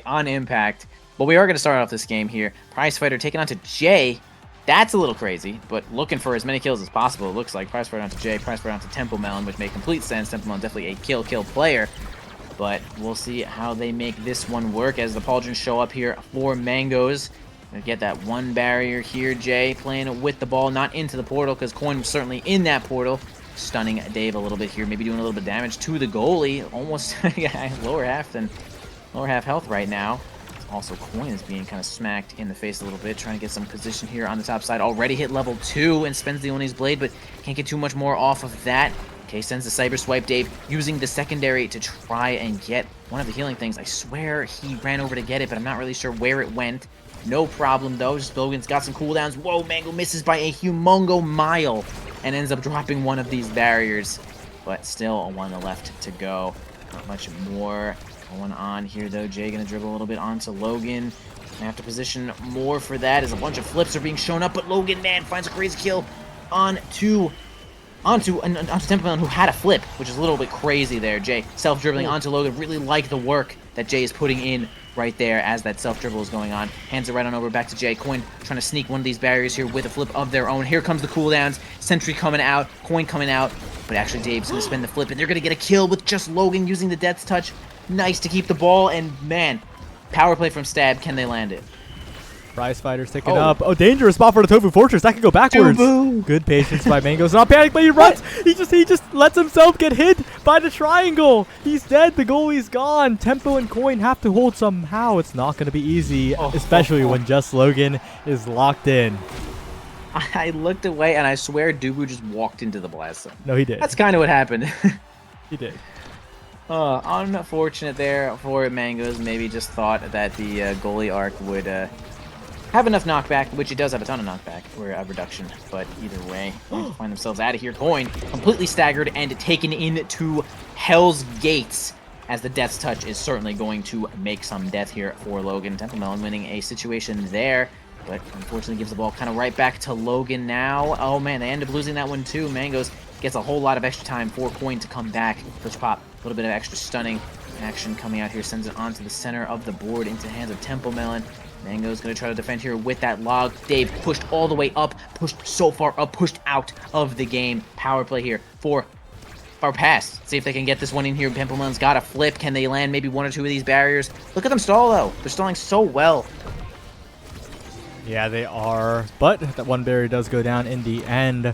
on impact. But we are going to start off this game here. Prize Fighter taking on to Jay. That's a little crazy, but looking for as many kills as possible. It looks like Prize Fighter onto Jay, Prize Fighter onto Temple Melon, which makes complete sense. Temple Melon definitely a kill player. But we'll see how they make this one work as the Pauldrons show up here for Mangoes. Gonna get that one barrier here. Jay playing with the ball, not into the portal, because Coin was certainly in that portal. Stunning Dave a little bit here, maybe doing a little bit of damage to the goalie. Almost lower half health right now. Also, Coin is being kind of smacked in the face a little bit, trying to get some position here on the top side. Already hit level 2 and spends the Oni's Blade, but can't get too much more off of that. Okay, sends the Cyber Swipe. Dave using the secondary to try and get one of the healing things. I swear he ran over to get it, but I'm not really sure where it went. No problem, though. Just Logan's got some cooldowns. Whoa, Mango misses by a humongo mile and ends up dropping one of these barriers. But still a one left to go. Not much more going on here, though. Jay gonna dribble a little bit onto Logan. Gonna have to position more for that as a bunch of flips are being shown up. But Logan, man, finds a crazy kill onto Temple Melon, who had a flip, which is a little bit crazy there. Jay self-dribbling onto Logan. Really like the work that Jay is putting in right there as that self-dribble is going on. Hands it right on over back to Jay. Coin trying to sneak one of these barriers here with a flip of their own. Here comes the cooldowns. Sentry coming out. Coin coming out. But actually Dave's going to spin the flip, and they're going to get a kill with just Logan using the Death's Touch. Nice to keep the ball, and man, power play from Stab. Can they land it?
Prize Fighter's ticking up. Oh, dangerous spot for the Tofu Fortress. That could go backwards. Good patience by Mangoes. Not panic, but he runs. He just lets himself get hit by the triangle. He's dead. The goalie's gone. Tempo and Coin have to hold somehow. It's not going to be easy, especially when just Logan is locked in.
I looked away, and I swear Dubu just walked into the blast zone.
No, he did.
That's kind of what happened.
He did.
Unfortunate there for Mangoes. Maybe just thought that the goalie arc would have enough knockback, which he does have a ton of knockback, or a reduction, but either way, going to find themselves out of here. Coin completely staggered and taken into Hell's Gates, as the Death's Touch is certainly going to make some death here for Logan. Temple Melon winning a situation there, but unfortunately gives the ball kind of right back to Logan now. Oh man, they end up losing that one too. Mangoes gets a whole lot of extra time for Coin to come back. Push pop, a little bit of extra stunning action coming out here, sends it onto the center of the board into the hands of Temple Melon. Mango's going to try to defend here with that log. Dave pushed all the way up, pushed so far up, pushed out of the game. Power play here for our pass. See if they can get this one in here. Temple Melon's got a flip. Can they land maybe one or two of these barriers? Look at them stall, though. They're stalling so well.
Yeah, they are. But that one barrier does go down in the end.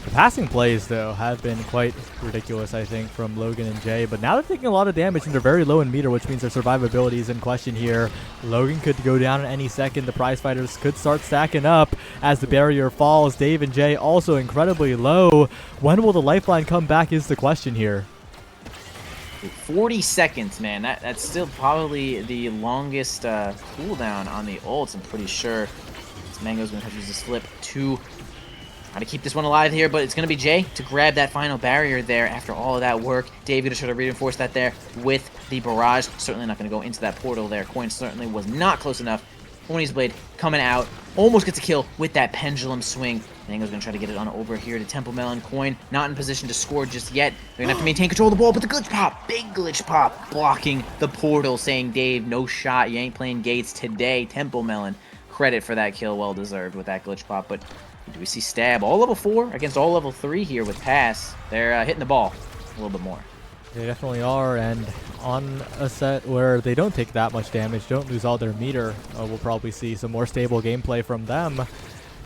The passing plays, though, have been quite ridiculous, I think, from Logan and Jay. But now they're taking a lot of damage, and they're very low in meter, which means their survivability is in question here. Logan could go down at any second. The Prize Fighters could start stacking up as the barrier falls. Dave and Jay also incredibly low. When will the lifeline come back is the question here.
40 seconds, man. That's still probably the longest cooldown on the ults, I'm pretty sure. This Mango's going to have to use this flip to try to keep this one alive here, but it's going to be Jay to grab that final barrier there after all of that work. Dave going to try to reinforce that there with the barrage. Certainly not going to go into that portal there. Coin certainly was not close enough. Oni's Blade coming out. Almost gets a kill with that pendulum swing. Mango's going to try to get it on over here to Temple Melon. Coin not in position to score just yet. They're going to have to maintain control of the ball, but the glitch pop, big glitch pop, blocking the portal, saying, Dave, no shot. You ain't playing Gates today. Temple Melon, credit for that kill. Well deserved with that glitch pop, but do we see Stab all level 4 against all level 3 here with Pass? They're hitting the ball a little bit more.
They definitely are, and on a set where they don't take that much damage, don't lose all their meter, we'll probably see some more stable gameplay from them.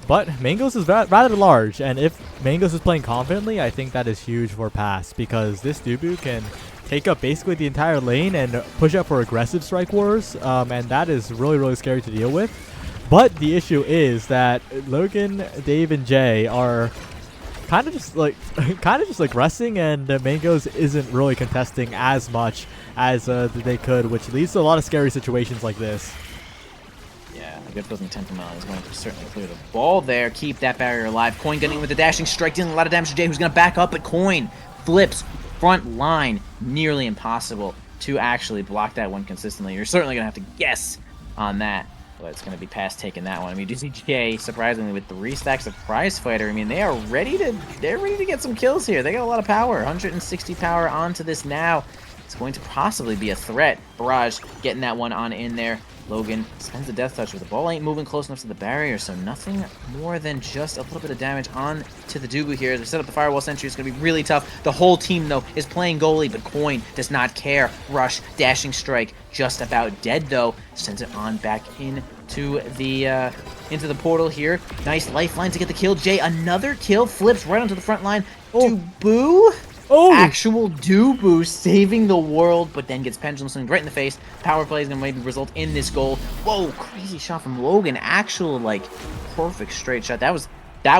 But Mangoes is rather large, and if Mangoes is playing confidently, I think that is huge for Pass, because this Dubu can take up basically the entire lane and push up for aggressive strike wars, and that is really, really scary to deal with. But the issue is that Logan, Dave, and Jay are kind of just like resting, and Mangoes isn't really contesting as much as they could, which leads to a lot of scary situations like this.
Yeah, a good looking Temple Melon is going to certainly clear the ball there, keep that barrier alive. Coin getting with the dashing strike, dealing a lot of damage to Jay, who's going to back up, but Coin flips front line. Nearly impossible to actually block that one consistently. You're certainly going to have to guess on that. But it's going to be past taking that one. I mean, you do see Jay, surprisingly, with 3 stacks of prize fighter. I mean, they're ready to get some kills here. They got a lot of power. 160 power onto this now. It's going to possibly be a threat. Barrage getting that one on in there. Logan spends the death touch, but the ball ain't moving close enough to the barrier, so nothing more than just a little bit of damage on to the Dubu here. As we set up the firewall sentry, it's going to be really tough. The whole team, though, is playing goalie, but Coin does not care. Rush, dashing strike, just about dead, though. Sends it on back into the portal here. Nice lifeline to get the kill. Jay, another kill, flips right onto the front line.
Oh.
Dubu?
Oh!
Actual Dubu saving the world, but then gets pendulum swing right in the face. Power play is going to maybe result in this goal. Whoa, crazy shot from Logan. Actual, like, perfect straight shot. That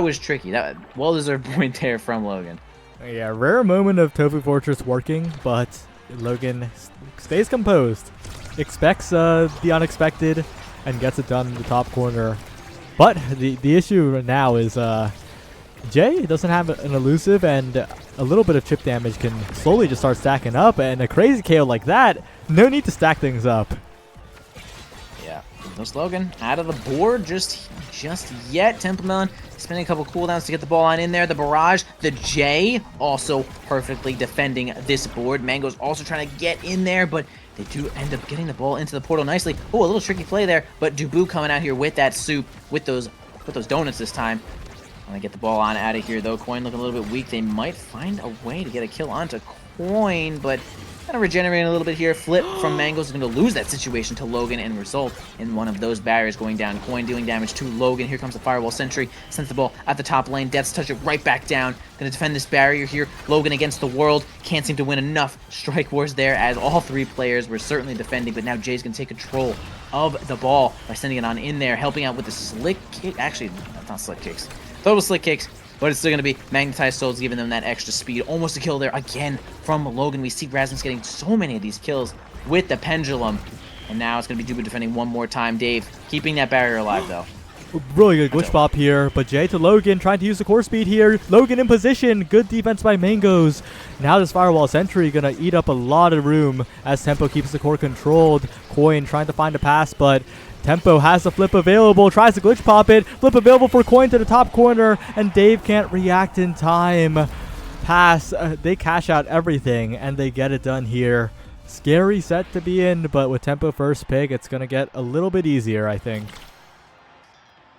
was tricky. That well-deserved point there from Logan.
Yeah, rare moment of Tofu Fortress working, but Logan stays composed, expects the unexpected, and gets it done in the top corner. But the issue now is Jay doesn't have an elusive, and a little bit of chip damage can slowly just start stacking up, and a crazy KO like that, no need to stack things up.
Yeah, no Logan out of the board just yet. Temple Melon spending a couple cooldowns to get the ball on in there. The barrage, the J also perfectly defending this board. Mango's also trying to get in there, but they do end up getting the ball into the portal nicely. Oh, a little tricky play there, but Dubu coming out here with that soup, with those donuts this time. Want to get the ball on out of here, though. Coin looking a little bit weak. They might find a way to get a kill onto Coin, but kind of regenerating a little bit here. Flip from Mangoes is going to lose that situation to Logan and result in one of those barriers going down. Coin dealing damage to Logan. Here comes the Firewall Sentry. Sends the ball at the top lane. Death's touch it right back down. Going to defend this barrier here. Logan against the world. Can't seem to win enough strike wars there, as all 3 players were certainly defending, but now Jay's going to take control of the ball by sending it on in there, helping out with the slick kick. Actually, that's not slick kicks. Thought it was slick kicks, but it's still going to be Magnetized Souls, giving them that extra speed. Almost a kill there again from Logan. We see Rasmus getting so many of these kills with the Pendulum. And now it's going to be Dubu defending one more time. Dave keeping that barrier alive, though.
Really good glitch pop here, but Jay to Logan trying to use the core speed here. Logan in position. Good defense by Mangoes. Now this Firewall Sentry going to eat up a lot of room as Tempo keeps the core controlled. Coin trying to find a pass, but Tempo has the flip available, tries to glitch pop it. Flip available for Coin to the top corner, and Dave can't react in time. Pass. They cash out everything, and they get it done here. Scary set to be in, but with Tempo first pick, it's going to get a little bit easier, I think.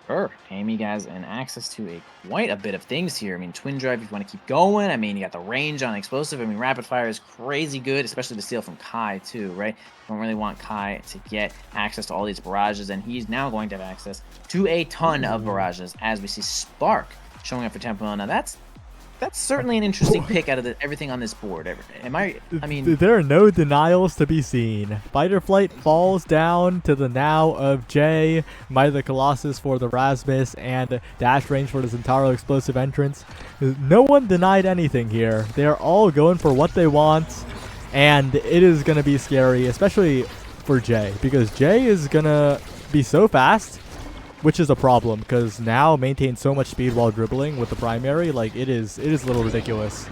Sure. Amy guys, and access to quite a bit of things here. I mean, Twin Drive if you want to keep going. I mean, you got the range on Explosive. I mean, Rapid Fire is crazy good, especially to steal from Kai, too, right? You don't really want Kai to get access to all these barrages, and he's now going to have access to a ton of barrages, as we see Spark showing up for Temple. Now, that's certainly an interesting pick out of everything on this board. I mean,
there are no denials to be seen. Fighter Flight falls down to the now of Jay, Might of the Colossus for the Rasmus, and Dash Range for the Zentaro Explosive Entrance. No one denied anything here. They're all going for what they want, and it is going to be scary, especially for Jay, because Jay is going to be so fast, which is a problem, because now maintain so much speed while dribbling with the primary, like it is a little ridiculous.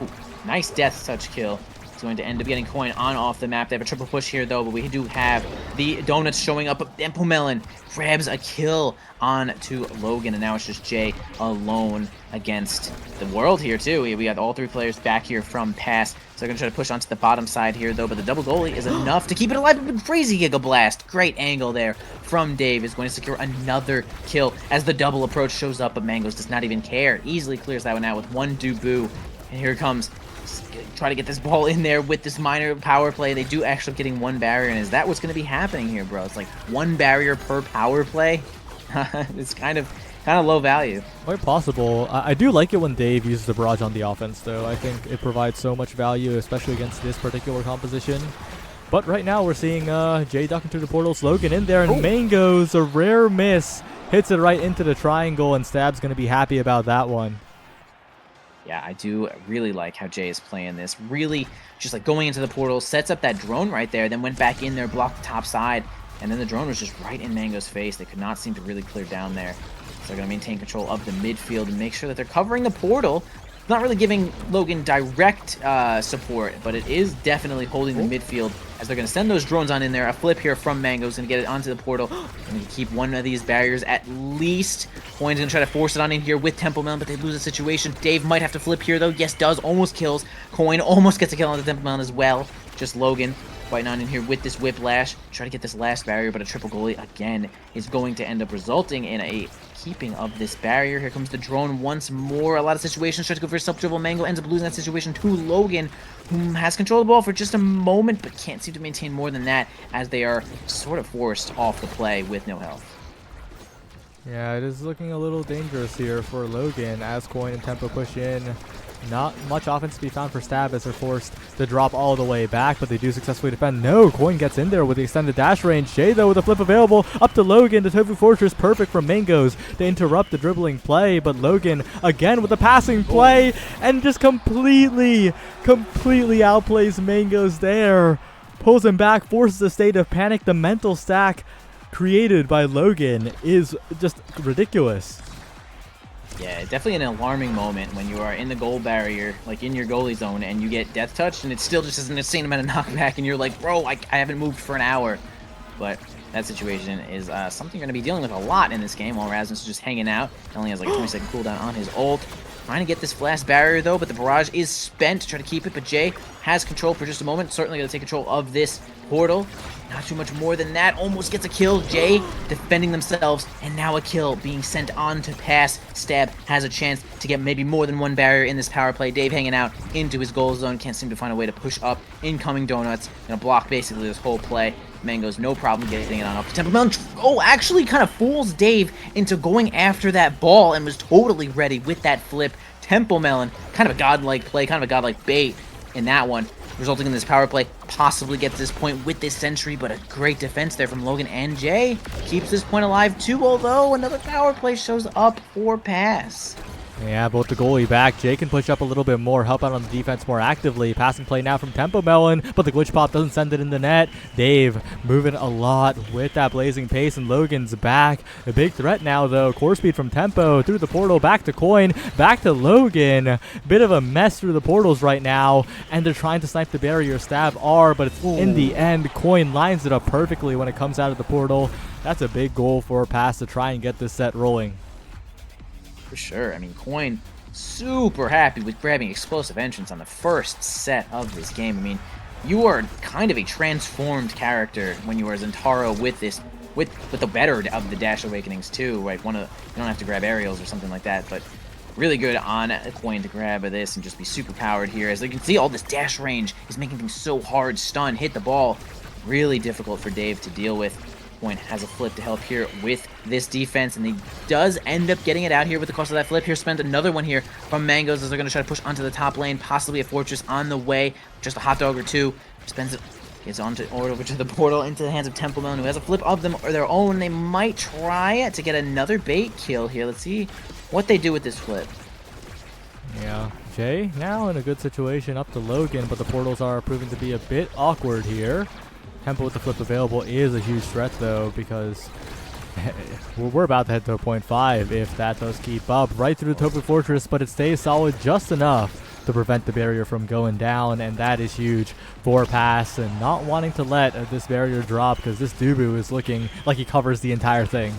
Ooh, nice death touch kill. It's going to end up getting Coin on off the map. They have a triple push here, though, but we do have the donuts showing up. Tempo Melon grabs a kill on to Logan, and now it's just Jay alone against the world here, too. We got all 3 players back here from pass. So they're going to try to push onto the bottom side here, though, but the double goalie is enough to keep it alive. But crazy Giga Blast. Great angle there from Dave is going to secure another kill as the double approach shows up, but Mangoes does not even care. Easily clears that one out with 1 Dubu. And here it comes. Try to get this ball in there with this minor power play. They do actually getting 1 barrier, and is that what's going to be happening here, bro? It's like 1 barrier per power play. It's kind of low value.
Quite possible. I do like it when Dave uses the barrage on the offense, though. I think it provides so much value, especially against this particular composition. But right now we're seeing Jay duck into the portals. Logan in there, and Mangoes, a rare miss, hits it right into the triangle, and Stab's going to be happy about that one.
Yeah, I do really like how Jay is playing this. Really just like going into the portal, sets up that drone right there, then went back in there, blocked the top side, and then the drone was just right in Mango's face. They could not seem to really clear down there. So they're going to maintain control of the midfield and make sure that they're covering the portal. not really giving Logan direct support, but it is definitely holding the midfield as they're going to send those drones on in there. A flip here from Mango's going to get it onto the portal. Going to keep one of these barriers at least. Coin's going to try to force it on in here with Temple Melon, but they lose the situation. Dave might have to flip here, though. Yes, does. Almost kills. Coin almost gets a kill on the Temple Melon as well. Just Logan fighting on in here with this whiplash. Try to get this last barrier, but a triple goalie, again, is going to end up resulting in a keeping of this barrier. Here comes the drone once more. A lot of situations. Tries to go for a self-dribble. Mango ends up losing that situation to Logan, who has control of the ball for just a moment, but can't seem to maintain more than that as they are sort of forced off the play with no health.
Yeah, it is looking a little dangerous here for Logan as Coin and Tempo push in. Not much offense to be found for Stab as they're forced to drop all the way back, but they do successfully defend. No, Coin gets in there with the extended dash range. Jay, though, with a flip available up to Logan. The Tofu Fortress, perfect from Mango's to interrupt the dribbling play, but Logan again with the passing play and just completely outplays Mango's there. Pulls him back, forces a state of panic. The mental stack created by Logan is just ridiculous.
Yeah, definitely an alarming moment when you are in the goal barrier, like in your goalie zone, and you get death touched, and it still just is an insane amount of knockback, and you're like, bro, I haven't moved for an hour. But that situation is something you're going to be dealing with a lot in this game, while Rasmus is just hanging out. He only has like a 20-second cooldown on his ult. Trying to get this flash barrier, though, but the barrage is spent to try to keep it, but Jay has control for just a moment. Certainly going to take control of this portal. Not too much more than that. Almost gets a kill. Jay defending themselves, and now a kill being sent on to pass. Stab has a chance to get maybe more than one barrier in this power play. Dave hanging out into his goal zone. Can't seem to find a way to push up incoming donuts. Gonna block basically this whole play. Mango's no problem getting it on up to Temple Melon. Oh, actually kind of fools Dave into going after that ball and was totally ready with that flip. Temple Melon, kind of a godlike play, kind of a godlike bait in that one, resulting in this power play. Possibly gets this point with this sentry, but a great defense there from Logan, and Jay keeps this point alive too, although another power play shows up for pass.
Yeah, both the goalie back. Jay can push up a little bit more, help out on the defense more actively. Passing play now from Tempo Melon, but the glitch pop doesn't send it in the net. Dave moving a lot with that blazing pace, and Logan's back. A big threat now, though. Core speed from Tempo through the portal, back to Coin, back to Logan. Bit of a mess through the portals right now, and they're trying to snipe the barrier. Stab R, but it's in the end. Coin lines it up perfectly when it comes out of the portal. That's a big goal for pass to try and get this set rolling.
For sure. I mean, Coin super happy with grabbing explosive entrance on the first set of this game. I mean, you are kind of a transformed character when you are Zentaro with this, with the better of the Dash Awakenings too. Right, you don't have to grab aerials or something like that, but really good on Coin to grab this and just be super powered here. As you can see, all this dash range is making things so hard. Stun, hit the ball, really difficult for Dave to deal with. Point has a flip to help here with this defense, and he does end up getting it out here with the cost of that flip. Here, spent another one here from Mango's as they're going to try to push onto the top lane, possibly a fortress on the way. Just a hot dog or two. Spends it, gets onto or over to the portal into the hands of Temple Melon, who has a flip of them or their own. They might try to get another bait kill here. Let's see what they do with this flip.
Yeah, Jay now in a good situation up to Logan, but the portals are proving to be a bit awkward here. Tempo with the flip available is a huge threat, though, because we're about to head to a 0.5 if that does keep up. Right through the Tofu Fortress, but it stays solid just enough to prevent the barrier from going down, and that is huge for pass, and not wanting to let this barrier drop because this Dubu is looking like he covers the entire thing.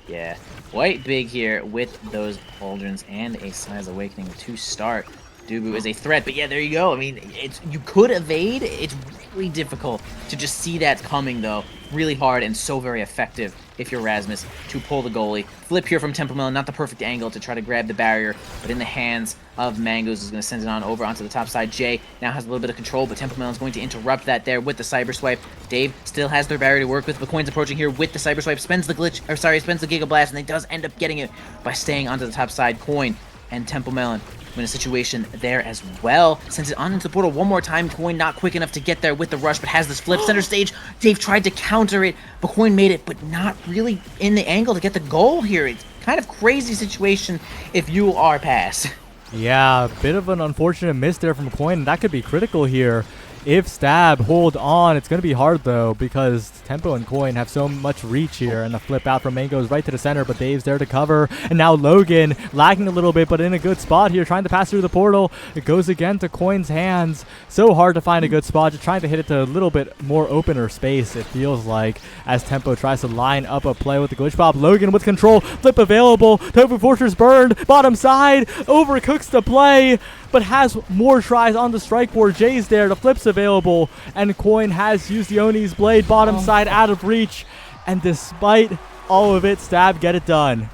Yeah, quite big here with those pauldrons and a Size Awakening to start. Dubu is a threat, but yeah, there you go. I mean, you could evade. It's really difficult to just see that coming, though. Really hard and so very effective if you're Rasmus to pull the goalie. Flip here from Temple Melon, not the perfect angle to try to grab the barrier, but in the hands of Mango's is going to send it on over onto the top side. Jay now has a little bit of control, but Temple Melon's going to interrupt that there with the Cyber Swipe. Dave still has their barrier to work with, but Coin's approaching here with the Cyber Swipe, spends the Giga Blast, and he does end up getting it by staying onto the top side. Coin and Temple Melon in a situation there as well. Sends it on into the portal one more time. Coin not quick enough to get there with the rush, but has this flip center stage. Dave tried to counter it, but Coin made it, but not really in the angle to get the goal here. It's kind of crazy situation if you are pass.
Yeah, a bit of an unfortunate miss there from Coin. That could be critical here if Stab hold on. It's going to be hard, though, because Tempo and Coin have so much reach here. And the flip out from Mango's right to the center, but Dave's there to cover. And now Logan lagging a little bit, but in a good spot here, trying to pass through the portal. It goes again to Coin's hands. So hard to find a good spot. Just trying to hit it to a little bit more opener space, it feels like, as Tempo tries to line up a play with the glitch pop. Logan with control. Flip available. Tofu Fortress burned. Bottom side. Overcooks the play, but has more tries on the strike board. Jay's there. The flip's available, and Coin has used the Oni's blade. Bottom side out of reach, and despite all of it, Stab get it done.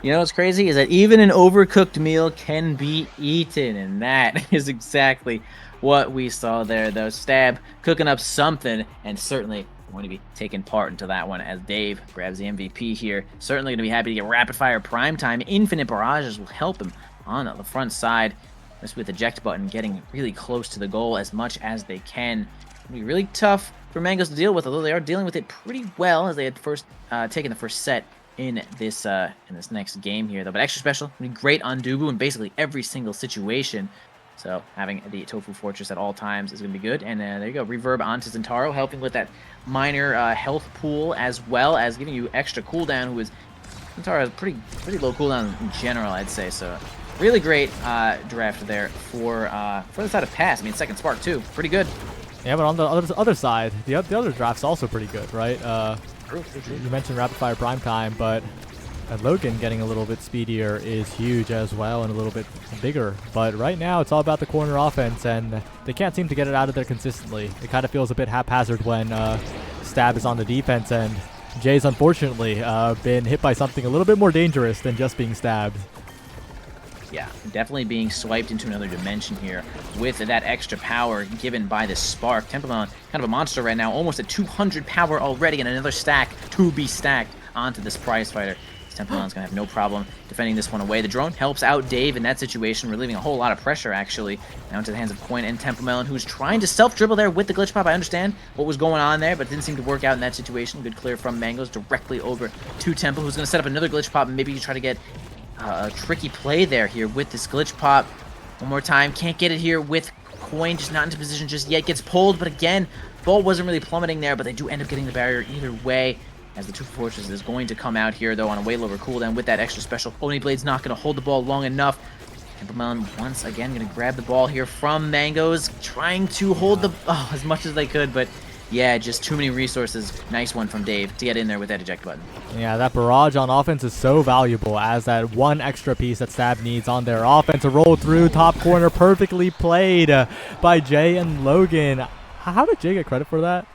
You know what's crazy is that even an overcooked meal can be eaten, and that is exactly what we saw there, though. Stab cooking up something, and certainly going to be taking part into that one as Dave grabs the MVP here. Certainly going to be happy to get rapid fire prime time. Infinite barrages will help him on the front side. Just with the eject button, getting really close to the goal as much as they can. It'll be really tough for Mangoes to deal with, although they are dealing with it pretty well as they had first taken the first set in this next game here, though. But extra special, be great on Dubu in basically every single situation. So having the Tofu Fortress at all times is going to be good. And there you go, reverb onto Zentaro, helping with that minor health pool, as well as giving you extra cooldown. Zentaro has pretty low cooldown in general, I'd say. So really great draft there for the side of Pass. I mean, second spark too, pretty good.
Yeah, but on the other side, the other draft's also pretty good, right?
True.
You mentioned rapid fire prime time, but Logan getting a little bit speedier is huge as well, and a little bit bigger. But right now, it's all about the corner offense, and they can't seem to get it out of there consistently. It kind of feels a bit haphazard when Stab is on the defense, and Jay's unfortunately been hit by something a little bit more dangerous than just being stabbed.
Yeah, definitely being swiped into another dimension here with that extra power given by the Spark. Templeman, kind of a monster right now, almost at 200 power already, and another stack to be stacked onto this prize fighter. Templeman's going to have no problem defending this one away. The drone helps out Dave in that situation, relieving a whole lot of pressure, actually, now into the hands of Coin and Templemelon, who's trying to self-dribble there with the glitch pop. I understand what was going on there, but it didn't seem to work out in that situation. Good clear from Mangoes directly over to Temple, who's going to set up another glitch pop, and maybe you try to get a tricky play there here with this glitch pop. One more time, can't get it here with Coin, just not into position just yet. Gets pulled, but again, ball wasn't really plummeting there, but they do end up getting the barrier either way, as the Two Fortress is going to come out here, though, on a way lower cooldown with that extra special. Oni Blade's not going to hold the ball long enough. Templemelon once again going to grab the ball here from Mangoes, trying to hold the as much as they could, but yeah, just too many resources. Nice one from Dave to get in there with that eject button.
Yeah, that barrage on offense is so valuable, as that one extra piece that Stab needs on their offense to roll through top corner. Perfectly played by Jay and Logan. How did Jay get credit for that?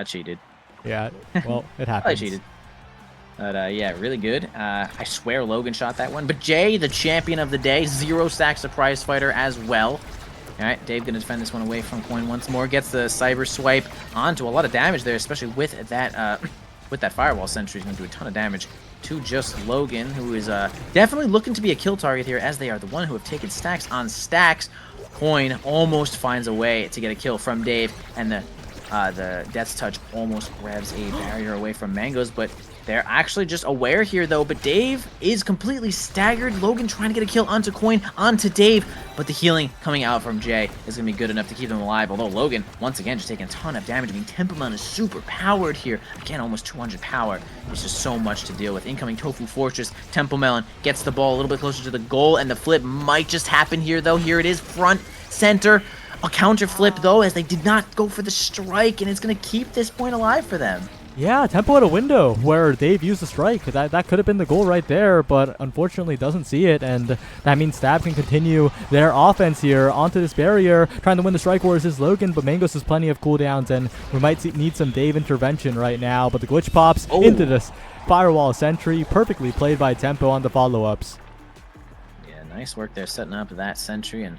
Cheated.
Yeah, well, it happens.
I cheated. But yeah, really good. I swear Logan shot that one. But Jay, the champion of the day, 0 stacks the prize fighter as well. All right, Dave going to defend this one away from Coin once more. Gets the cyber swipe onto a lot of damage there, especially with that firewall sentry. He's going to do a ton of damage to just Logan, who is definitely looking to be a kill target here, as they are the one who have taken stacks on stacks. Coin almost finds a way to get a kill from Dave, and the Death's Touch almost grabs a barrier away from Mangoes, but they're actually just aware here, though. But Dave is completely staggered. Logan trying to get a kill onto Coin, onto Dave, but the healing coming out from Jay is going to be good enough to keep them alive, although Logan, once again, just taking a ton of damage. I mean, Templeman is super powered here. Again, almost 200 power. It's just so much to deal with. Incoming Tofu Fortress. Templemelon gets the ball a little bit closer to the goal, and the flip might just happen here, though. Here it is, front, center. A counter flip, though, as they did not go for the strike, and it's going to keep this point alive for them.
Yeah, Tempo had a window where Dave used the strike. That could have been the goal right there, but unfortunately doesn't see it, and that means Stab can continue their offense here onto this barrier. Trying to win the strike wars is Logan, but Mangoes has plenty of cooldowns, and we might need some Dave intervention right now, but the glitch pops into this firewall sentry. Perfectly played by Tempo on the follow-ups.
Yeah, nice work there setting up that sentry and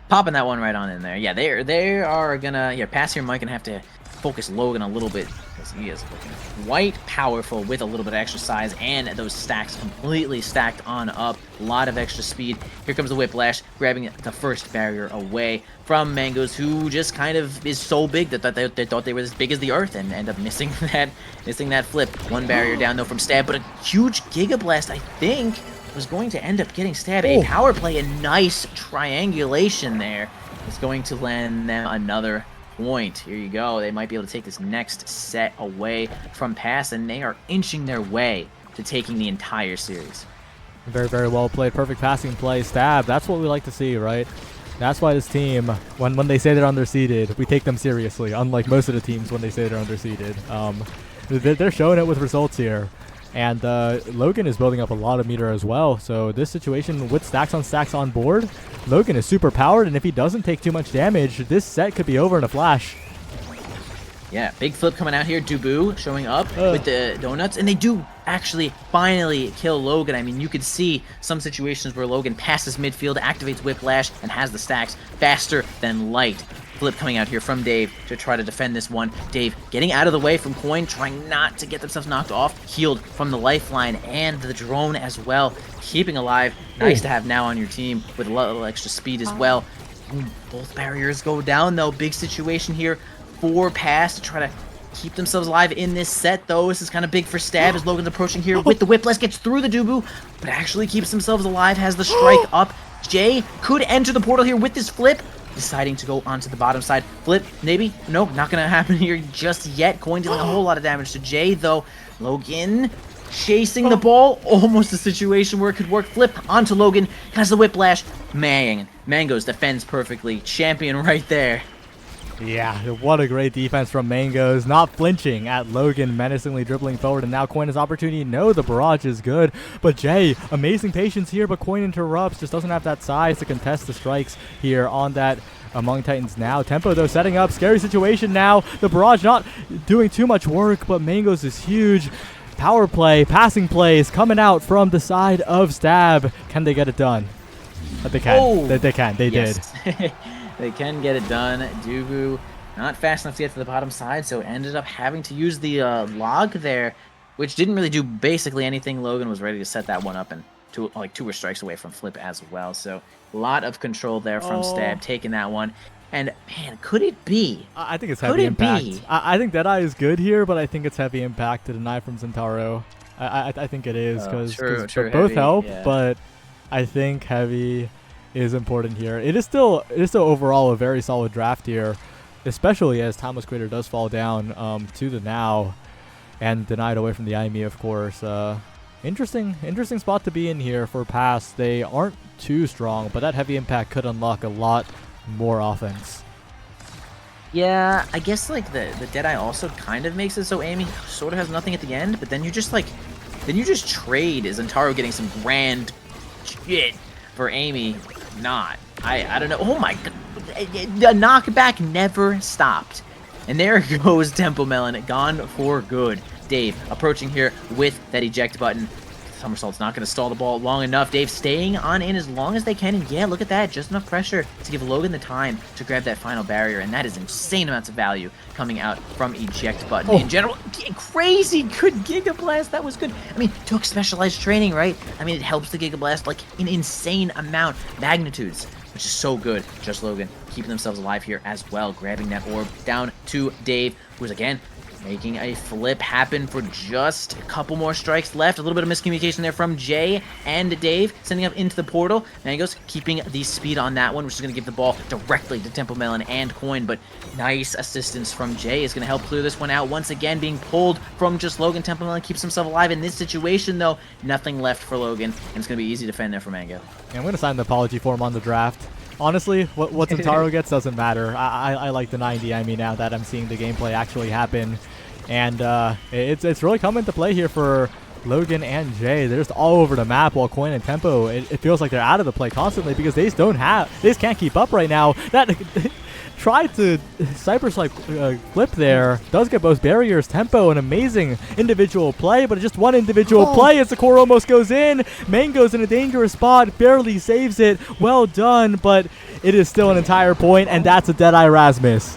popping that one right on in there. Yeah, they are gonna pass here. Mike gonna have to focus Logan a little bit, because he is looking quite powerful with a little bit of extra size, and those stacks completely stacked on up. A lot of extra speed. Here comes the Whiplash, grabbing the first barrier away from Mangoes, who just kind of is so big that they thought they were as big as the Earth, and end up missing that flip. One barrier down though from Stab, but a huge Giga Blast, I think, was going to end up getting Stab. A power play, a nice triangulation there. is going to land them another point. Here you go. They might be able to take this next set away from pass, and they are inching their way to taking the entire series.
Very, very well played. Perfect passing play. Stab. That's what we like to see, right? That's why this team, when they say they're underseeded, we take them seriously, unlike most of the teams when they say they're underseeded. They're showing it with results here. And Logan is building up a lot of meter as well. So this situation with stacks on board, Logan is super powered, and if he doesn't take too much damage, this set could be over in a flash.
Yeah, big flip coming out here. Dubu showing up with the donuts, and they do actually finally kill Logan. I mean, you could see some situations where Logan passes midfield, activates Whiplash, and has the stacks faster than light. Flip coming out here from Dave to try to defend this one. Dave getting out of the way from Coin, trying not to get themselves knocked off. Healed from the lifeline and the drone as well. Keeping alive. Nice to have now on your team with a little extra speed as well. Both barriers go down, though. Big situation here for pass to try to keep themselves alive in this set, though. This is kind of big for Stab as Logan's approaching here with the Whiplash, gets through the Dubu, but actually keeps themselves alive, has the strike up. Jay could enter the portal here with this flip, deciding to go onto the bottom side. Flip, maybe? Nope, not going to happen here just yet. Coin dealing a whole lot of damage to Jay, though. Logan chasing the ball. Almost a situation where it could work. Flip onto Logan, has the Whiplash. Mangoes defends perfectly. Champion right there.
Yeah, what a great defense from Mangoes, not flinching at Logan, menacingly dribbling forward, and now Coin has opportunity. No, the barrage is good, but Jay, amazing patience here, but Coin interrupts, just doesn't have that size to contest the strikes here on that Among Titans now. Tempo, though, setting up, scary situation now. The barrage not doing too much work, but Mangoes is huge. Power play, passing plays coming out from the side of Stab. Can they get it done? But they can.
Oh,
they can. They did.
They can get it done. Dubu not fast enough to get to the bottom side, so ended up having to use the log there, which didn't really do basically anything. Logan was ready to set that one up, and two were strikes away from flip as well. So a lot of control there from Stab, taking that one. And man, could it be?
I think it's heavy impact. I think Deadeye is good here, but I think it's heavy impact to deny from Zentaro. I think it is because both help, yeah. But I think heavy is important here. It is still overall a very solid draft here, especially as Timeless Creator does fall down to the now and denied away from the IME, of course. Interesting spot to be in here for pass. They aren't too strong, but that heavy impact could unlock a lot more offense.
Yeah, I guess like the Deadeye also kind of makes it so Amy sort of has nothing at the end, but then you just trade Zentaro getting some grand shit for Amy. Not. I don't know. Oh my god. The knockback never stopped. And there goes Tempo Melon, gone for good. Dave approaching here with that eject button. Somersault's not going to stall the ball long enough. Dave staying on in as long as they can. And yeah, look at that. Just enough pressure to give Logan the time to grab that final barrier. And that is insane amounts of value coming out from eject button. In general, crazy good Giga Blast. That was good. I mean, took specialized training, right? I mean, it helps the Giga Blast like an insane amount. Magnitudes, which is so good. Just Logan keeping themselves alive here as well. Grabbing that orb down to Dave, who's again making a flip happen for just a couple more strikes left. A little bit of miscommunication there from Jay and Dave, sending up into the portal. Mangoes keeping the speed on that one, which is going to give the ball directly to Tempo Melon and Coin, but nice assistance from Jay is going to help clear this one out. Once again, being pulled from just Logan. Tempo Melon keeps himself alive in this situation, though. Nothing left for Logan, and it's going to be easy to defend there for Mango. Yeah,
I'm going to sign the apology form on the draft. Honestly, what Zentaro gets doesn't matter. I like the 90. I mean, now that I'm seeing the gameplay actually happen, and it's really come into play here for Logan and Jay. They're just all over the map, while Coin and Tempo, it feels like they're out of the play constantly because they just can't keep up right now. That tried to Cyber Swipe flip there, does get both barriers. Tempo, an amazing individual play, but just one individual play as the core almost goes in. Mango's in a dangerous spot, barely saves it. Well done, but it is still an entire point, and that's a Deadeye Rasmus.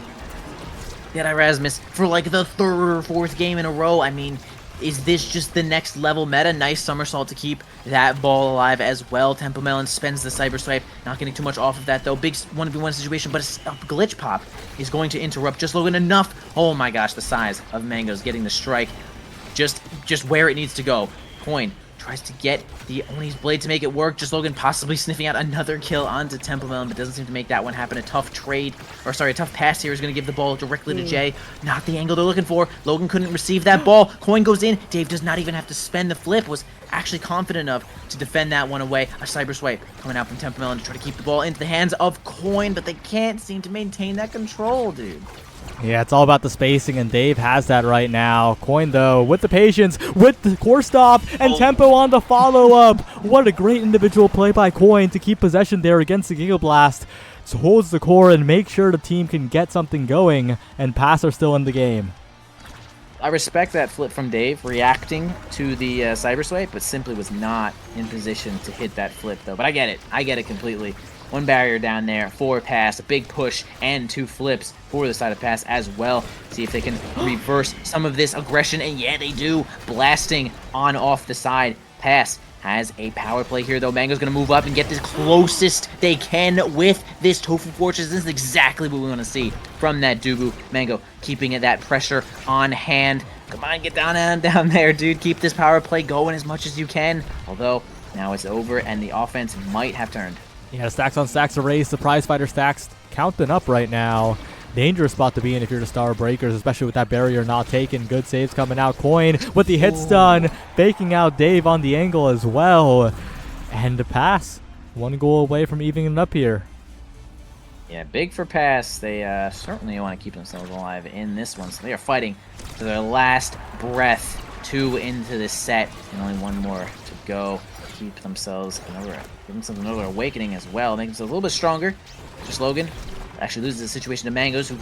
Deadeye Rasmus for like the third or fourth game in a row. I mean, is this just the next level meta? Nice somersault to keep that ball alive as well. Tempo Melon spends the Cyber Swipe, not getting too much off of that though. Big 1v1 situation, but a glitch pop is going to interrupt just Logan enough. Oh my gosh, the size of Mangoes getting the strike just where it needs to go. Coin tries to get the Oni's blade to make it work. Just Logan possibly sniffing out another kill onto Temple Melon, but doesn't seem to make that one happen. A tough trade, or sorry, a tough pass here is going to give the ball directly to Jay. Not the angle they're looking for. Logan couldn't receive that ball. Coin goes in. Dave does not even have to spend the flip. Was actually confident enough to defend that one away. A cyber swipe coming out from Temple Melon to try to keep the ball into the hands of Coin, but they can't seem to maintain that control, dude.
Yeah, it's all about the spacing, and Dave has that right now. Coin, though, with the patience, with the core stop, and tempo on the follow-up. What a great individual play by Coin to keep possession there against the Giga Blast. So holds the core and makes sure the team can get something going, and Pass are still in the game.
I respect that flip from Dave, reacting to the cyber swipe, but simply was not in position to hit that flip, though. But I get it. I get it completely. One barrier down there for Pass, a big push, and 2 flips for the side of Pass as well. See if they can reverse some of this aggression, and yeah, they do. Blasting on off the side. Pass has a power play here, though. Mango's going to move up and get the closest they can with this Tofu Fortress. This is exactly what we want to see from that Dubu. Mango keeping that pressure on hand. Come on, get down there, dude. Keep this power play going as much as you can. Although, now it's over, and the offense might have turned.
Yeah, stacks on stacks of race. The prize fighter stacks counting up right now. Dangerous spot to be in if you're the Star Breakers, especially with that barrier not taken. Good saves coming out. Coin with the hit stun, faking out Dave on the angle as well. And the Pass. 1 goal away from evening it up here.
Yeah, big for Pass. They certainly want to keep themselves alive in this one. So they are fighting to their last breath. 2 into this set, and only 1 more to go. Give themselves another awakening as well. Make themselves a little bit stronger. Just Logan actually loses the situation to Mangoes, who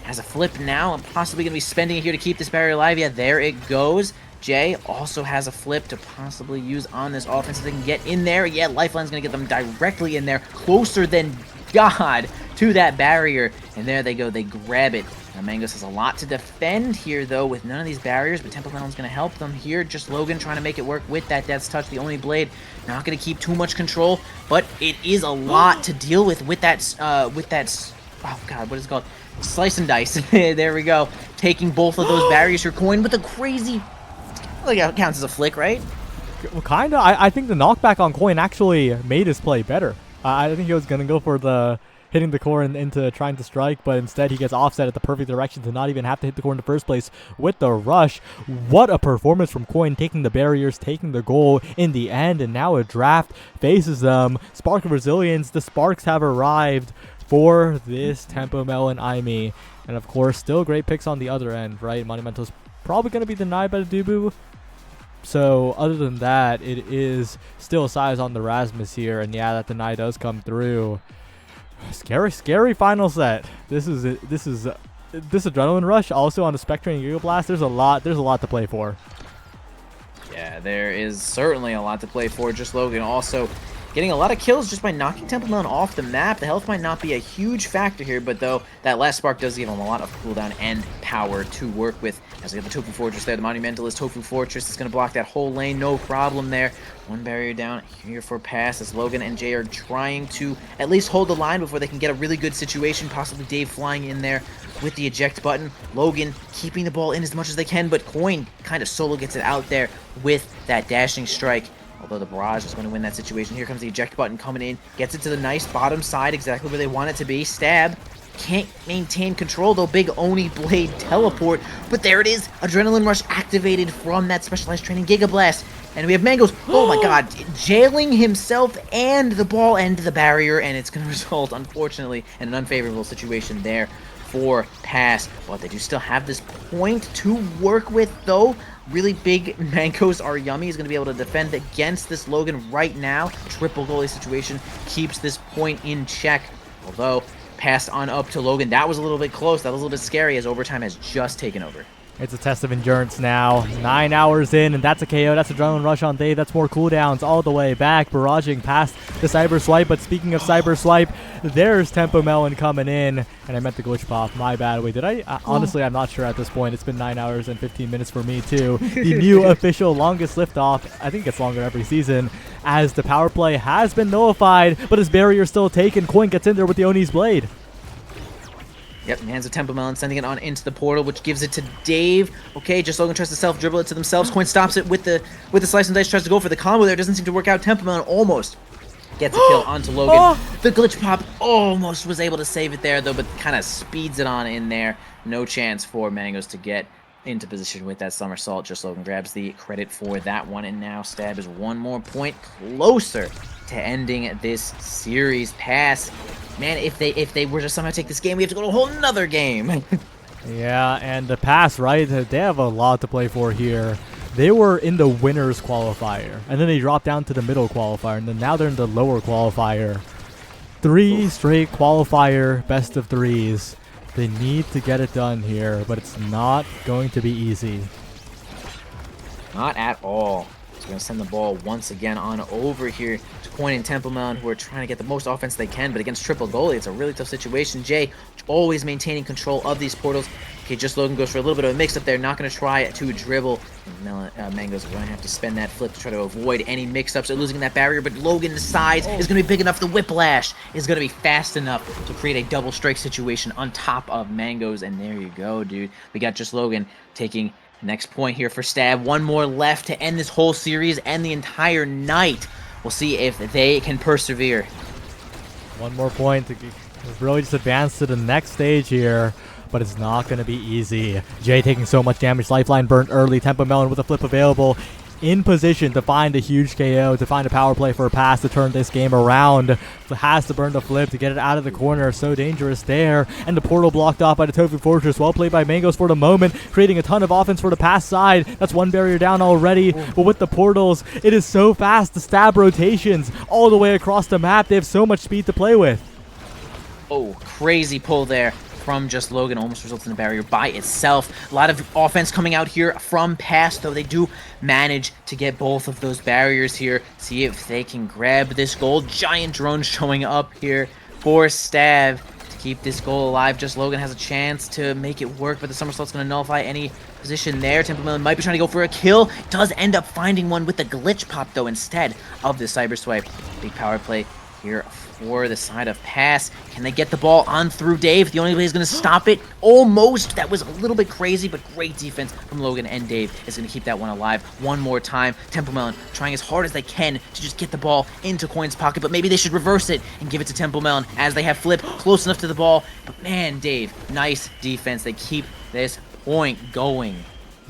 has a flip now and possibly going to be spending it here to keep this barrier alive. Yeah, there it goes. Jay also has a flip to possibly use on this offense if they can get in there. Yeah, Lifeline's going to get them directly in there, closer than God to that barrier. And there they go. They grab it. Now, Mangos has a lot to defend here, though, with none of these barriers, but Temple Melon's going to help them here. Just Logan trying to make it work with that Death's Touch, the only blade. Not going to keep too much control, but it is a lot to deal with that, oh, God, what is it called? Slice and dice. There we go. Taking both of those barriers for Coin with a crazy, well, yeah, it counts as a flick, right?
Well, kind of. I think the knockback on Coin actually made his play better. I think he was going to go for the hitting the core and into trying to strike, but instead he gets offset at the perfect direction to not even have to hit the core in the first place with the rush. What a performance from Coin, taking the barriers, taking the goal in the end, and now a draft faces them. Spark of Resilience, the Sparks have arrived for this Tempo Melon IME. And of course, still great picks on the other end, right? Monumental's probably going to be denied by the Dubu. So other than that, it is still size on the Rasmus here, and yeah, that deny does come through. Scary final set. This adrenaline rush also on the Spectre and Giga Blast. There's a lot to play for.
Yeah, there is certainly a lot to play for. Just Logan also getting a lot of kills just by knocking Temple Melon off the map. The health might not be a huge factor here, but though that last spark does give him a lot of cooldown and power to work with. As we have the Tofu Fortress there, the Monumentalist Tofu Fortress is going to block that whole lane, no problem there. 1 barrier down here for Pass as Logan and Jay are trying to at least hold the line before they can get a really good situation. Possibly Dave flying in there with the eject button. Logan keeping the ball in as much as they can, but Coin kind of solo gets it out there with that dashing strike. Although the barrage is going to win that situation. Here comes the eject button coming in. Gets it to the nice bottom side, exactly where they want it to be. Stab. Can't maintain control, though. Big Oni Blade teleport. But there it is. Adrenaline Rush activated from that specialized training Giga Blast. And we have Mangoes. Oh my god. Jailing himself and the ball and the barrier. And it's going to result, unfortunately, in an unfavorable situation there for Pass. But they do still have this point to work with, though. Really big Mangoes are yummy. He's going to be able to defend against this Logan right now. Triple goalie situation keeps this point in check. Although, passed on up to Logan. That was a little bit close. That was a little bit scary as overtime has just taken over.
It's a test of endurance now. 9 hours in, and that's a KO. That's Adrenaline Rush on Dave. That's more cooldowns all the way back. Barraging past the Cyber Swipe. But speaking of Cyber Swipe, there's Tempo Melon coming in. And I meant the glitch pop. My bad. Wait, did I? Honestly, I'm not sure at this point. It's been 9 hours and 15 minutes for me, too. The new official longest liftoff. I think it gets longer every season. As the power play has been nullified, but his barrier still taken. Coin gets in there with the Oni's Blade.
Yep, hands of Tempo Melon, sending it on into the portal, which gives it to Dave. Okay, just Logan tries to self-dribble it to themselves. Coin stops it with the slice and dice, tries to go for the combo there. Doesn't seem to work out. Tempo Melon almost gets a kill onto Logan. The glitch pop almost was able to save it there, though, but kind of speeds it on in there. No chance for Mangoes to get into position with that somersault. Just Logan grabs the credit for that one, and now Stab is one more point closer to ending this series. Pass, man, if they were to somehow take this game, we have to go to a whole nother game.
Yeah, and the pass, right? They have a lot to play for here. They were in the winners qualifier, and then they dropped down to the middle qualifier, and then now they're in the lower qualifier. 3 straight qualifier best of 3s. They need to get it done here, but it's not going to be easy.
Not at all. He's going to send the ball once again on over here to Coin and Tempo Melon, who are trying to get the most offense they can, but against triple goalie, it's a really tough situation. Jay always maintaining control of these portals. Okay, just Logan goes for a little bit of a mix-up there, not going to try to dribble. And Mango's going to have to spend that flip to try to avoid any mix-ups. They're losing that barrier, but Logan's size is going to be big enough. The whiplash is going to be fast enough to create a double strike situation on top of Mango's, and there you go, dude. We got just Logan taking next point here for Stab. One more left to end this whole series and the entire night. We'll see if they can persevere.
One more point to really just advance to the next stage here, but it's not going to be easy. Jay taking so much damage. Lifeline burnt early. Tempo Melon with a flip available. In position to find a huge KO, to find a power play for a pass to turn this game around. Has to burn the flip to get it out of the corner. So dangerous there. And the portal blocked off by the Tofu Fortress. Well played by Mangoes for the moment, creating a ton of offense for the pass side. That's one barrier down already. But with the portals, it is so fast. The Stab rotations all the way across the map. They have so much speed to play with.
Oh, crazy pull there from just Logan, almost results in a barrier by itself. A lot of offense coming out here from Pass, though they do manage to get both of those barriers here. See if they can grab this goal. Giant drone showing up here for Stab to keep this goal alive. Just Logan has a chance to make it work, but the somersault's going to nullify any position there. Tempo Melon might be trying to go for a kill. Does end up finding one with the glitch pop, though, instead of the cyber swipe. Big power play here for the side of Pass. Can they get the ball on through Dave? The only way he's going to stop it, almost. That was a little bit crazy, but great defense from Logan, and Dave is going to keep that one alive one more time. Tempo Melon trying as hard as they can to just get the ball into Coin's pocket, but maybe they should reverse it and give it to Tempo Melon as they have Flip close enough to the ball. But man, Dave, nice defense. They keep this point going.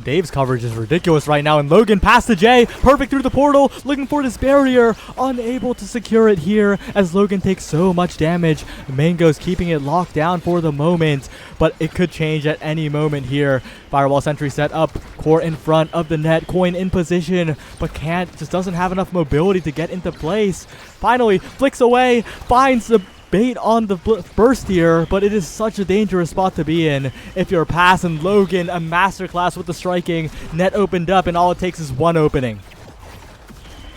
Dave's coverage is ridiculous right now, and Logan past to Jay, perfect through the portal, looking for this barrier, unable to secure it here as Logan takes so much damage. Mango's keeping it locked down for the moment, but it could change at any moment here. Firewall sentry set up, Core in front of the net, Coin in position, but just doesn't have enough mobility to get into place. Finally, flicks away, finds the bait on the burst here, but it is such a dangerous spot to be in. If you're Pass and Logan, a masterclass with the striking. Net opened up, and all it takes is one opening.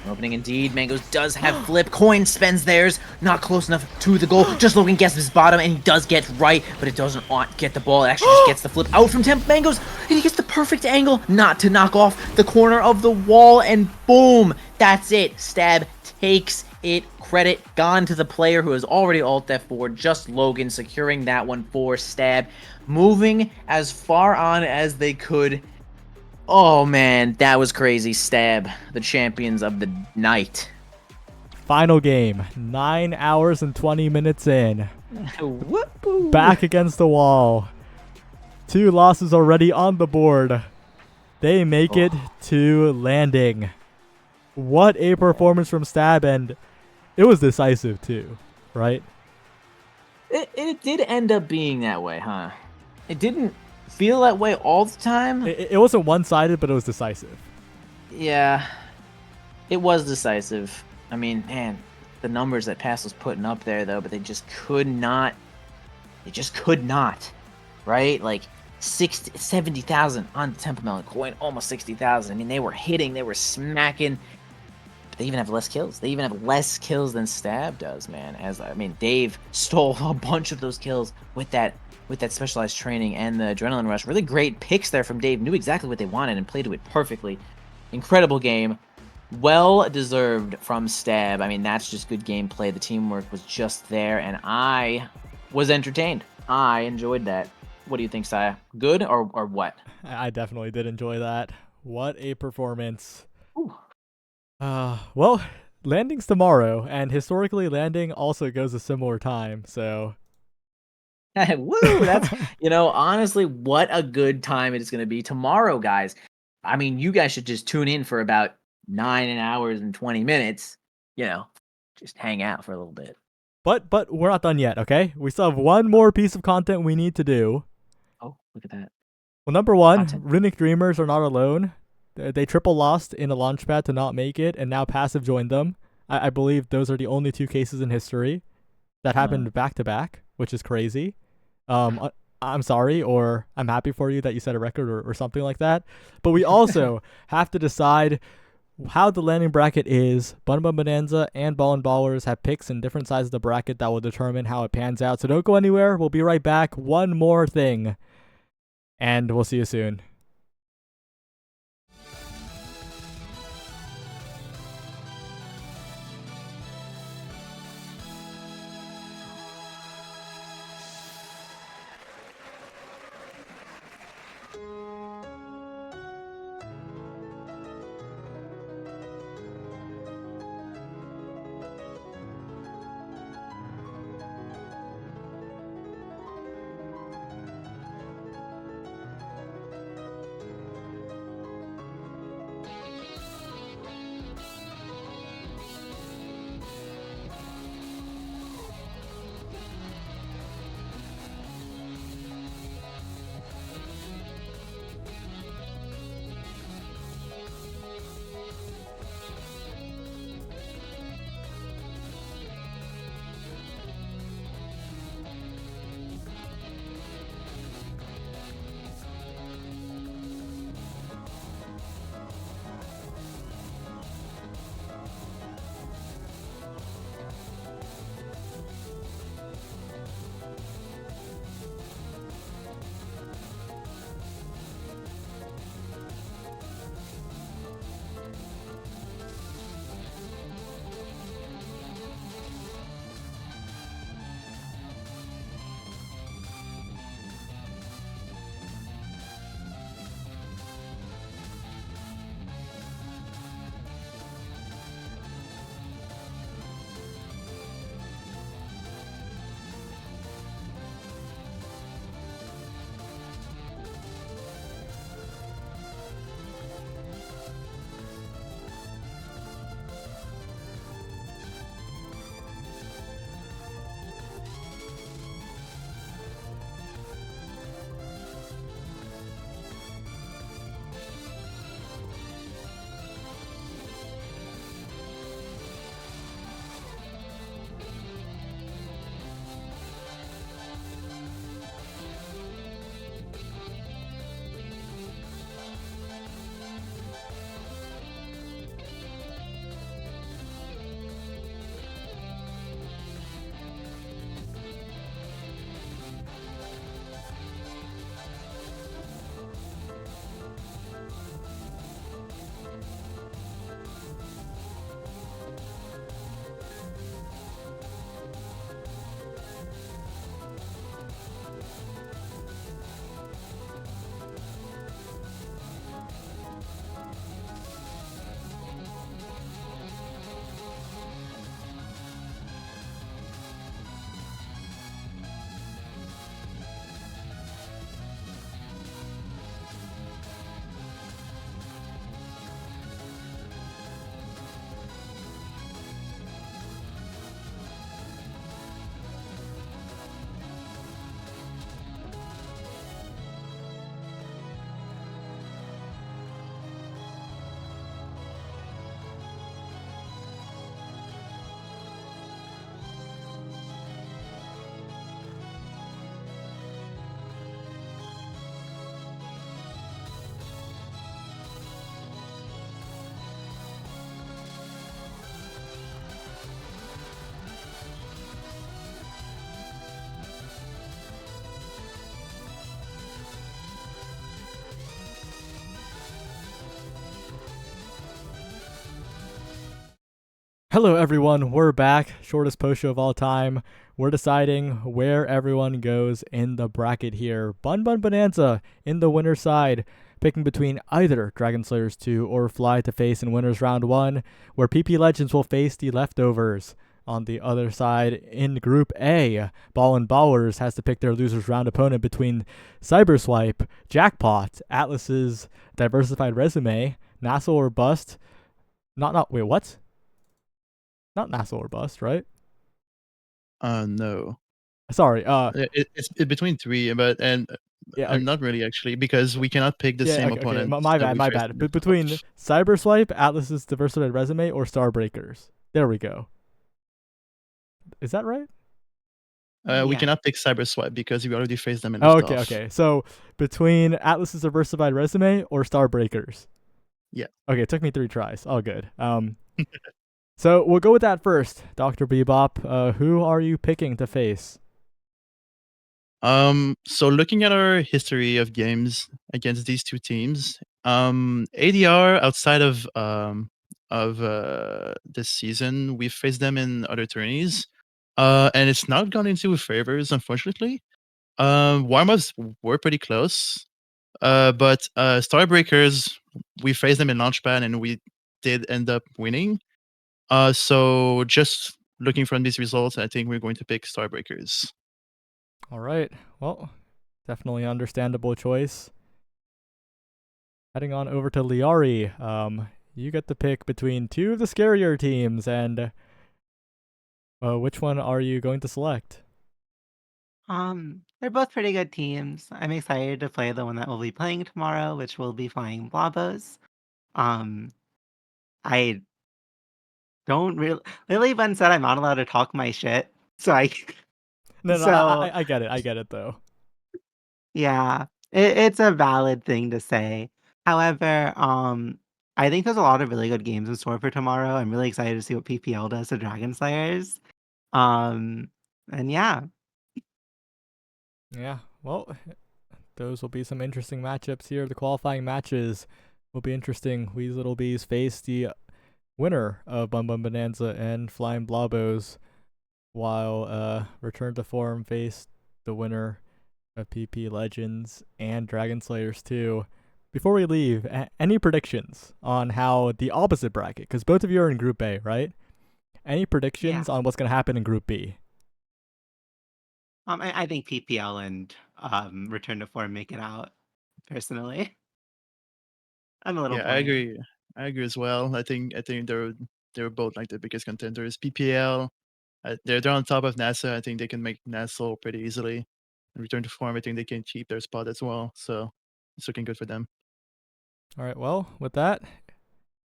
Opening indeed. Mangoes does have Flip. Coin spends theirs. Not close enough to the goal. Just Logan gets his bottom, and he does get right, but it doesn't get the ball. It actually just gets the flip out from Mangoes, and he gets the perfect angle not to knock off the corner of the wall, and boom! That's it. Stab takes it. Credit gone to the player who has already ult F4. Just Logan securing that one for Stab. Moving as far on as they could. Oh man, that was crazy. Stab, the champions of the night.
Final game, 9 hours and 20 minutes in.
Whoop-oo.
Back against the wall. 2 losses already on the board. They make it to landing. What a performance from Stab, and it was decisive too, right?
It did end up being that way, huh? It didn't feel that way all the time.
It wasn't one-sided, but it was decisive.
Yeah, it was decisive. I mean, man, the numbers that Pass was putting up there, though, but they just could not. They just could not, right? Like 70,000 on the Tempo Melon Coin, almost 60,000. I mean, they were hitting, they were smacking. But they even have less kills. They even have less kills than Stab does, man. Dave stole a bunch of those kills with that specialized training and the adrenaline rush. Really great picks there from Dave. Knew exactly what they wanted and played to it perfectly. Incredible game. Well deserved from Stab. I mean, that's just good gameplay. The teamwork was just there, and I was entertained. I enjoyed that. What do you think, Saya? Good or what?
I definitely did enjoy that. What a performance.
Ooh.
Well, landing's tomorrow, and historically landing also goes a similar time, so
Woo! That's honestly, what a good time it is going to be tomorrow, guys. I mean, you guys should just tune in for about 9 hours and 20 minutes. Just hang out for a little bit.
But we're not done yet, okay? We still have one more piece of content we need to do.
Oh, look at that.
Well, number one,
Content.
Runic Dreamers are not alone. They triple lost in a launchpad to not make it, and now Passive joined them. I believe those are the only two cases in history that happened back to back, which is crazy. I'm sorry, or I'm happy for you that you set a record or something like that. But we also have to decide how the landing bracket is. Bun Bun Bonanza and Ball and Ballers have picks in different sides of the bracket that will determine how it pans out. So don't go anywhere. We'll be right back. One more thing, and we'll see you soon. Hello everyone, we're back. Shortest post show of all time. We're deciding where everyone goes in the bracket here. Bun Bun Bonanza in the winner's side, picking between either Dragon Slayers 2 or Fly to face in winners round 1, where PP Legends will face the leftovers. On the other side, in Group A, Ball and Ballers has to pick their losers round opponent between Cyberswipe, Jackpot, Atlas's Diversified Resume, NASL or Bust. Wait, what? Not NASL or Bust, right?
No.
Sorry.
It's between three, but
Yeah.
not really actually, because we cannot pick the same
Okay.
opponent.
My
that
bad.
we
My
faced
bad.
in
But
the
between Cyberswipe, Atlas's Diversified Resume, or Starbreakers. There we go. Is that right?
We cannot pick Cyberswipe because we already faced them in
Oh,
Liftoff.
okay. So between Atlas's Diversified Resume or Starbreakers.
Yeah.
Okay, it took me 3 tries. All good. So we'll go with that first. Dr. Bebop, who are you picking to face?
So looking at our history of games against these two teams, ADR outside of this season, we've faced them in other tourneys, and it's not gone into favors, unfortunately. Warm-ups were pretty close, but Starbreakers, we faced them in Launchpad and we did end up winning. So just looking from these results, I think we're going to pick Starbreakers.
All right. Well, definitely understandable choice. Heading on over to Liari. You get to pick between 2 of the scarier teams, and which one are you going to select?
They're both pretty good teams. I'm excited to play the one that we'll be playing tomorrow, which will be flying Blobos. I don't really. Lily Bun said I'm not allowed to talk my shit, so
No,
so
I get it. I get it though.
yeah, it's a valid thing to say. However, I think there's a lot of really good games in store for tomorrow. I'm really excited to see what PPL does to Dragon Slayers. And yeah.
Yeah. Well, those will be some interesting matchups here. The qualifying matches will be interesting. We's Little Bees face the winner of Bum Bum Bonanza and Flying Blobos, while Return to Form face the winner of PP Legends and Dragon Slayers 2. Before we leave, any predictions on how the opposite bracket, because both of you are in Group A, right? Any predictions on what's going to happen in Group B?
I think PPL and Return to Form make it out. Personally, I'm a little.
Yeah, I agree as well. I think they're both like the biggest contenders. PPL, they're on top of NASA. I think they can make NASL pretty easily. And Return to Form, I think they can keep their spot as well. So it's looking good for them.
All right, well, with that,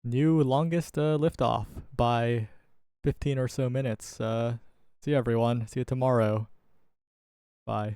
new longest liftoff by 15 or so minutes. See you, everyone. See you tomorrow. Bye.